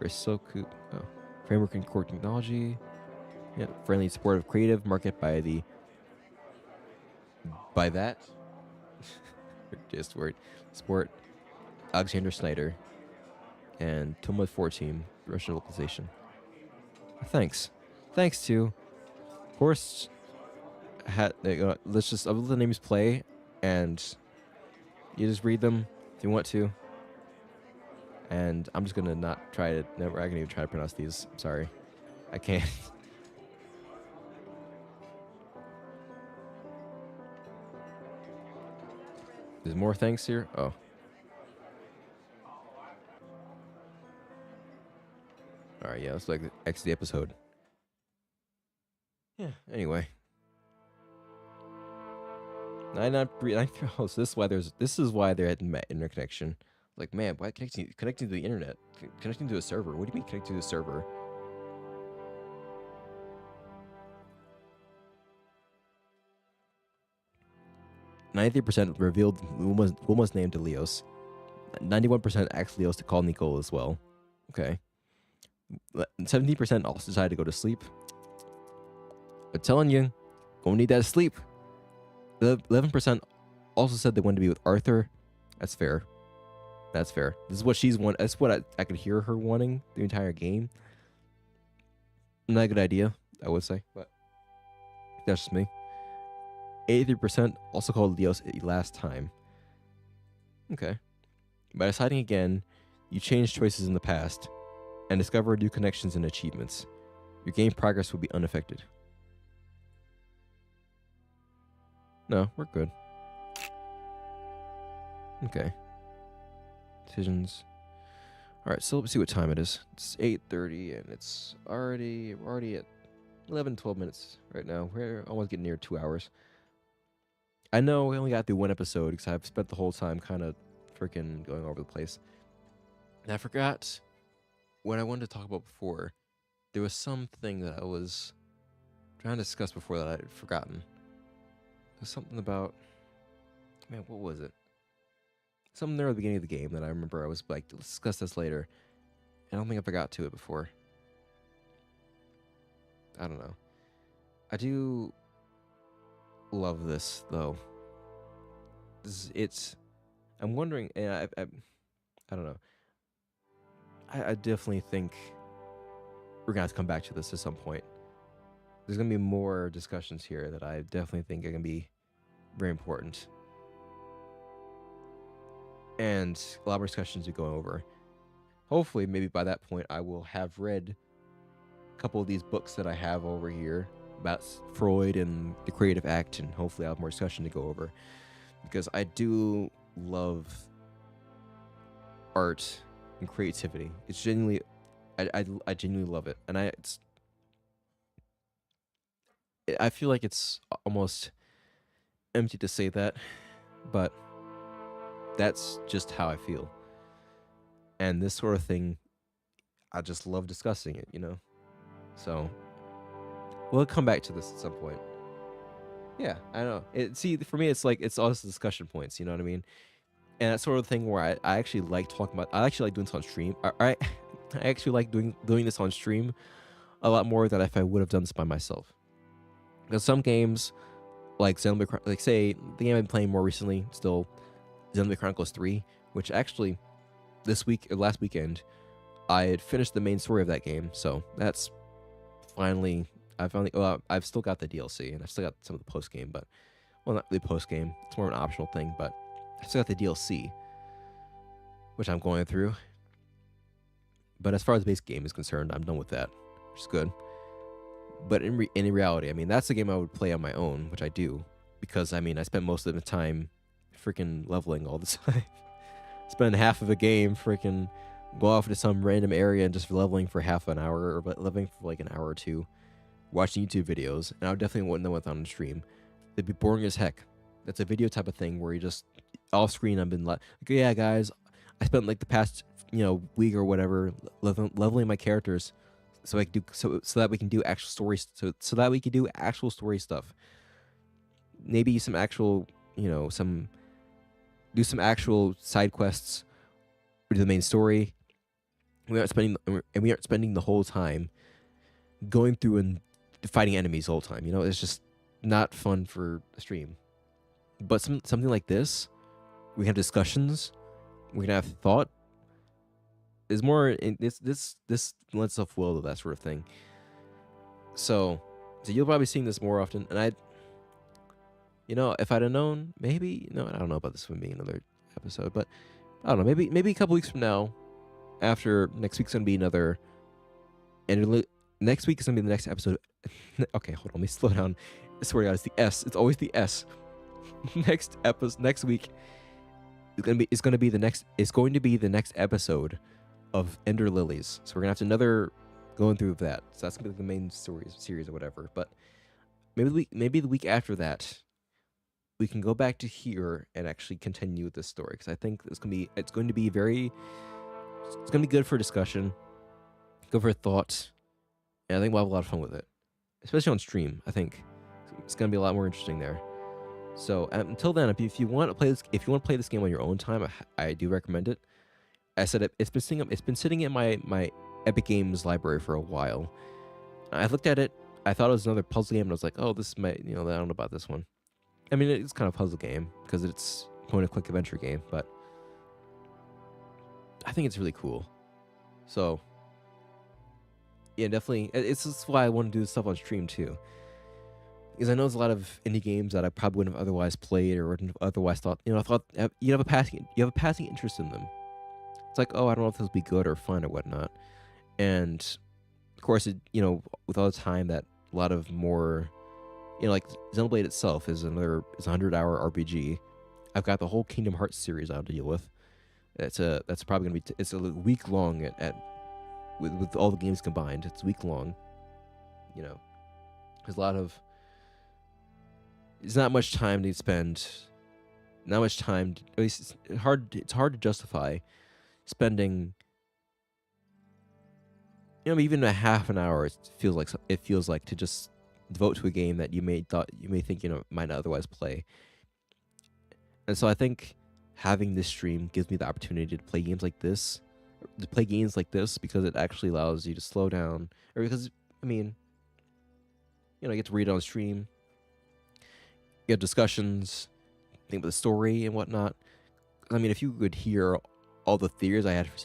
Grisoku, framework and core technology. Yeah, friendly, supportive, creative. Market by that. Just word. Sport. Alexander Snyder. And Toma 4 team. Russian localization. Thanks to. Of course. Let's just. I'll let the names play. And you just read them if you want to. And I'm just gonna not try to. Never. I can even try to pronounce these. I'm sorry, I can't. There's more thanks here. Oh. All right. Yeah. Let's like exit the episode. Yeah. Anyway. So this is why they're at interconnection. Like, man, why connecting to the internet? Connecting to a server? What do you mean connecting to a server? %, revealed Wilma's name to Leos. 91% asked Leos to call Nicole as well. Okay. 17% also decided to go to sleep. I'm telling you, gonna need that sleep. 11% also said they wanted to be with Arthur. That's fair. That's fair. This is what she's want. That's what I could hear her wanting the entire game. Not a good idea, I would say, but that's just me. 83% also called Leos last time. Okay. By deciding again, you change choices in the past and discover new connections and achievements. Your game progress will be unaffected. No, we're good. Okay. Decisions. All right, so let's see what time it is. It's 8:30, and we're already at 11, 12 minutes right now. We're almost getting near 2 hours. I know we only got through one episode because I've spent the whole time kind of freaking going over the place. And I forgot what I wanted to talk about before. There was something that I was trying to discuss before that I'd forgotten. There's something about... Man, what was it? Something there at the beginning of the game that I remember I was like, let's discuss this later. I don't think I forgot to it before. I don't know. I do love this, though. I'm wondering, and I don't know. I definitely think we're going to have to come back to this at some point. There's going to be more discussions here that I definitely think are going to be very important. And a lot more discussions to go over. Hopefully, maybe by that point, I will have read a couple of these books that I have over here about Freud and the creative act, and hopefully I'll have more discussion to go over. Because I do love art and creativity. It's genuinely, I genuinely love it, and I feel like it's almost empty to say that, but that's just how I feel. And this sort of thing, I just love discussing it, you know? So, we'll come back to this at some point. Yeah, I know. See, for me, it's like, it's all discussion points, you know what I mean? And that sort of thing where I actually like talking about, I actually like doing this on stream. I actually like doing this on stream a lot more than if I would have done this by myself. Because some games, like Xenoblade, like say, the game I've been playing more recently, still, Xenoblade Chronicles 3, which actually, last weekend, I had finished the main story of that game, so that's I've still got the DLC, and I've still got some of the post game, but, well, not the post game, it's more of an optional thing, but I still got the DLC, which I'm going through. But as far as the base game is concerned, I'm done with that, which is good. But in reality, I mean, that's the game I would play on my own, which I do, because, I mean, I spend most of the time freaking leveling all the time. Spend half of a game freaking go off to some random area and just leveling for half an hour, or leveling for like an hour or two, watching YouTube videos, and I would definitely wouldn't know what's on the stream. It'd be boring as heck. That's a video type of thing where you just off screen. I've been like, yeah, guys, I spent like the past week or whatever leveling my characters, so I can do so that we can do actual stories, so that we can do actual story stuff. Maybe some actual do some actual side quests or the main story. We aren't spending the whole time going through and fighting enemies the whole time. It's just not fun for a stream. But something like this, we can have discussions, we can have thought. Is more in this lends itself well to that sort of thing. So you'll probably seeing this more often. And if I'd have known, maybe I don't know about this one being another episode, but I don't know. Maybe a couple weeks from now, after next week's gonna be another. And next week is gonna be the next episode. Okay, hold on. Let me slow down. I swear to God, it's the S. It's always the S. Next week is going to be the next episode of Ender Lilies. So we're gonna have another going through that. So that's gonna be the main series or whatever. But maybe the week after that, we can go back to here and actually continue with this story, because I think it's going to be good for discussion, good for thought, and I think we'll have a lot of fun with it, especially on stream. I think it's going to be a lot more interesting there. So until then, if you want to play this game on your own time, I do recommend it. I said it's been sitting in my Epic Games library for a while. I looked at it. I thought it was another puzzle game, and I was like, oh, this might, I don't know about this one. I mean, it's kind of a puzzle game because it's point-and-click adventure game, but I think it's really cool. So yeah, definitely. It's just why I want to do this stuff on stream too, because I know there's a lot of indie games that I probably wouldn't have otherwise played or wouldn't have otherwise thought. I thought you have a passing interest in them. It's like, oh, I don't know if this will be good or fun or whatnot. And of course, with all the time that a lot of more, like Xenoblade itself is a 100-hour RPG. I've got the whole Kingdom Hearts series I have to deal with. That's probably gonna be it's a week long with all the games combined. It's week long. There's a lot of. It's not much time to spend. Not much time. At least it's hard to justify spending. Even a half an hour. It feels like to just devote to a game that you may think might not otherwise play. And so I think having this stream gives me the opportunity to play games like this, because it actually allows you to slow down, or because you get to read it on stream, you have discussions, think about the story and whatnot. I mean, if you could hear all the theories I had for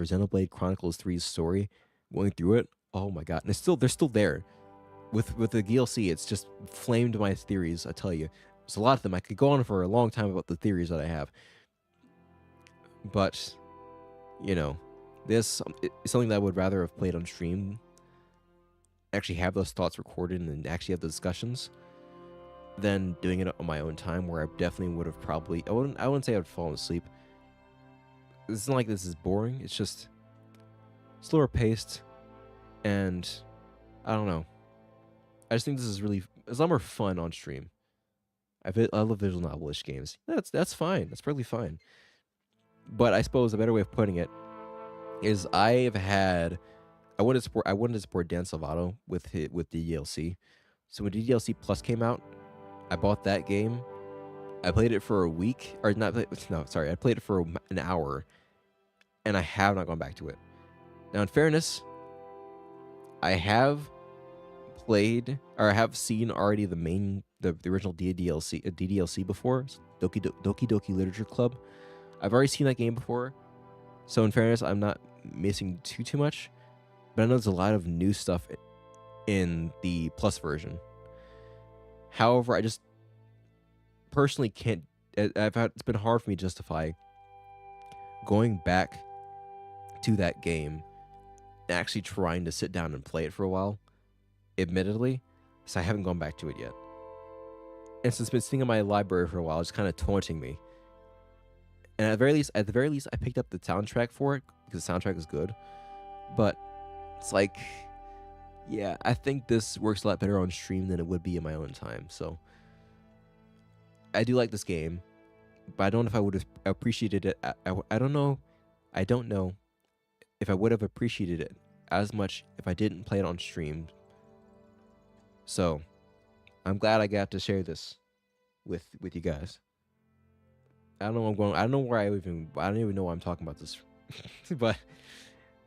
Xenoblade Chronicles 3's story, going through it, oh my God, and they're still there. With the DLC, it's just flamed my theories. I tell you, there's a lot of them. I could go on for a long time about the theories that I have, but this is something that I would rather have played on stream. Actually, have those thoughts recorded and actually have the discussions, than doing it on my own time, where I definitely would have probably. I wouldn't say I would fall asleep, it's not like this is boring. It's just slower paced, and I don't know. I just think this is really it's a lot more fun on stream. I love visual novel-ish games. That's fine. That's perfectly fine. But I suppose a better way of putting it is I wanted to support Dan Salvato with DDLC. So when DDLC Plus came out, I bought that game. I played it for a week, or not? No, sorry, I played it for an hour, and I have not gone back to it. Now, in fairness, I have played or I have seen already the original DDLC before, Doki Doki Literature Club. I've already seen that game before, so in fairness, I'm not missing too much. But I know there's a lot of new stuff in the Plus version. However, I just personally can't. It's been hard for me to justify going back to that game and actually trying to sit down and play it for a while. Admittedly, so I haven't gone back to it yet. And so it's been sitting in my library for a while, just kind of taunting me. And at the very least, I picked up the soundtrack for it because the soundtrack is good. But it's like, yeah, I think this works a lot better on stream than it would be in my own time. So I do like this game, but I don't know if I would have appreciated it. I don't know. I don't know if I would have appreciated it as much if I didn't play it on stream. So I'm glad I got to share this with you guys. I don't know where I'm going. I don't know where I don't even know why I'm talking about this. But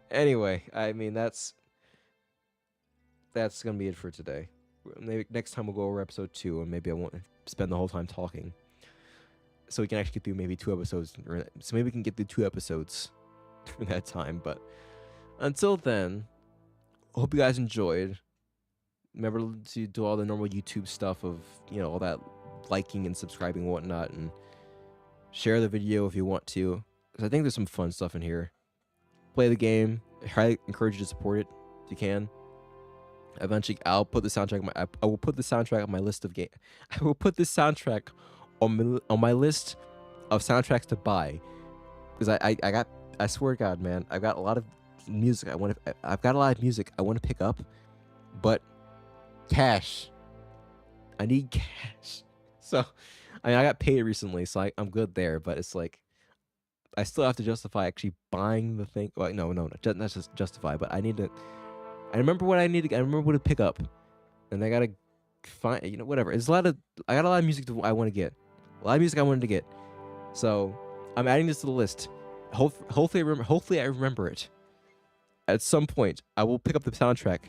anyway, I mean that's gonna be it for today. Maybe next time we'll go over episode 2, and maybe I won't spend the whole time talking. So we can actually get through maybe 2 episodes. So maybe we can get through 2 episodes in that time. But until then, I hope you guys enjoyed. Remember to do all the normal YouTube stuff of, all that liking and subscribing and whatnot, and share the video if you want to. 'Cause I think there's some fun stuff in here. Play the game. I highly encourage you to support it if you can. Eventually, I'll put the soundtrack. I will put the soundtrack on my list of game. I will put this soundtrack on my list of soundtracks to buy, because I swear to God, man, I've got a lot of music I've got a lot of music I want to pick up, but cash. I need cash. So, I mean, I got paid recently, so I'm good there. But it's like, I still have to justify actually buying the thing. Well, no, not just justify, but I need to. I remember what I need to. I remember what to pick up, and I gotta find. Whatever. I got a lot of music I want to get. A lot of music I wanted to get. So I'm adding this to the list. Hopefully I remember it. At some point, I will pick up the soundtrack,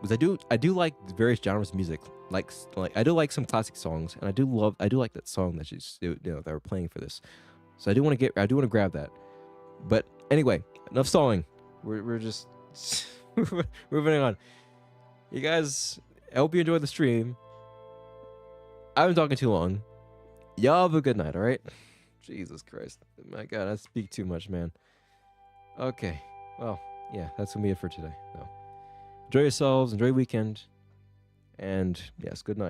because I do like various genres of music. Like I do like some classic songs, and I do like that song that they were playing for this. So I do want to grab that. But anyway, enough stalling. We're just moving on. You guys, I hope you enjoyed the stream. I've been talking too long. Y'all have a good night, all right? Jesus Christ. My God, I speak too much, man. Okay. Well, yeah, that's going to be it for today. So, enjoy yourselves. Enjoy your weekend. And, yes, good night.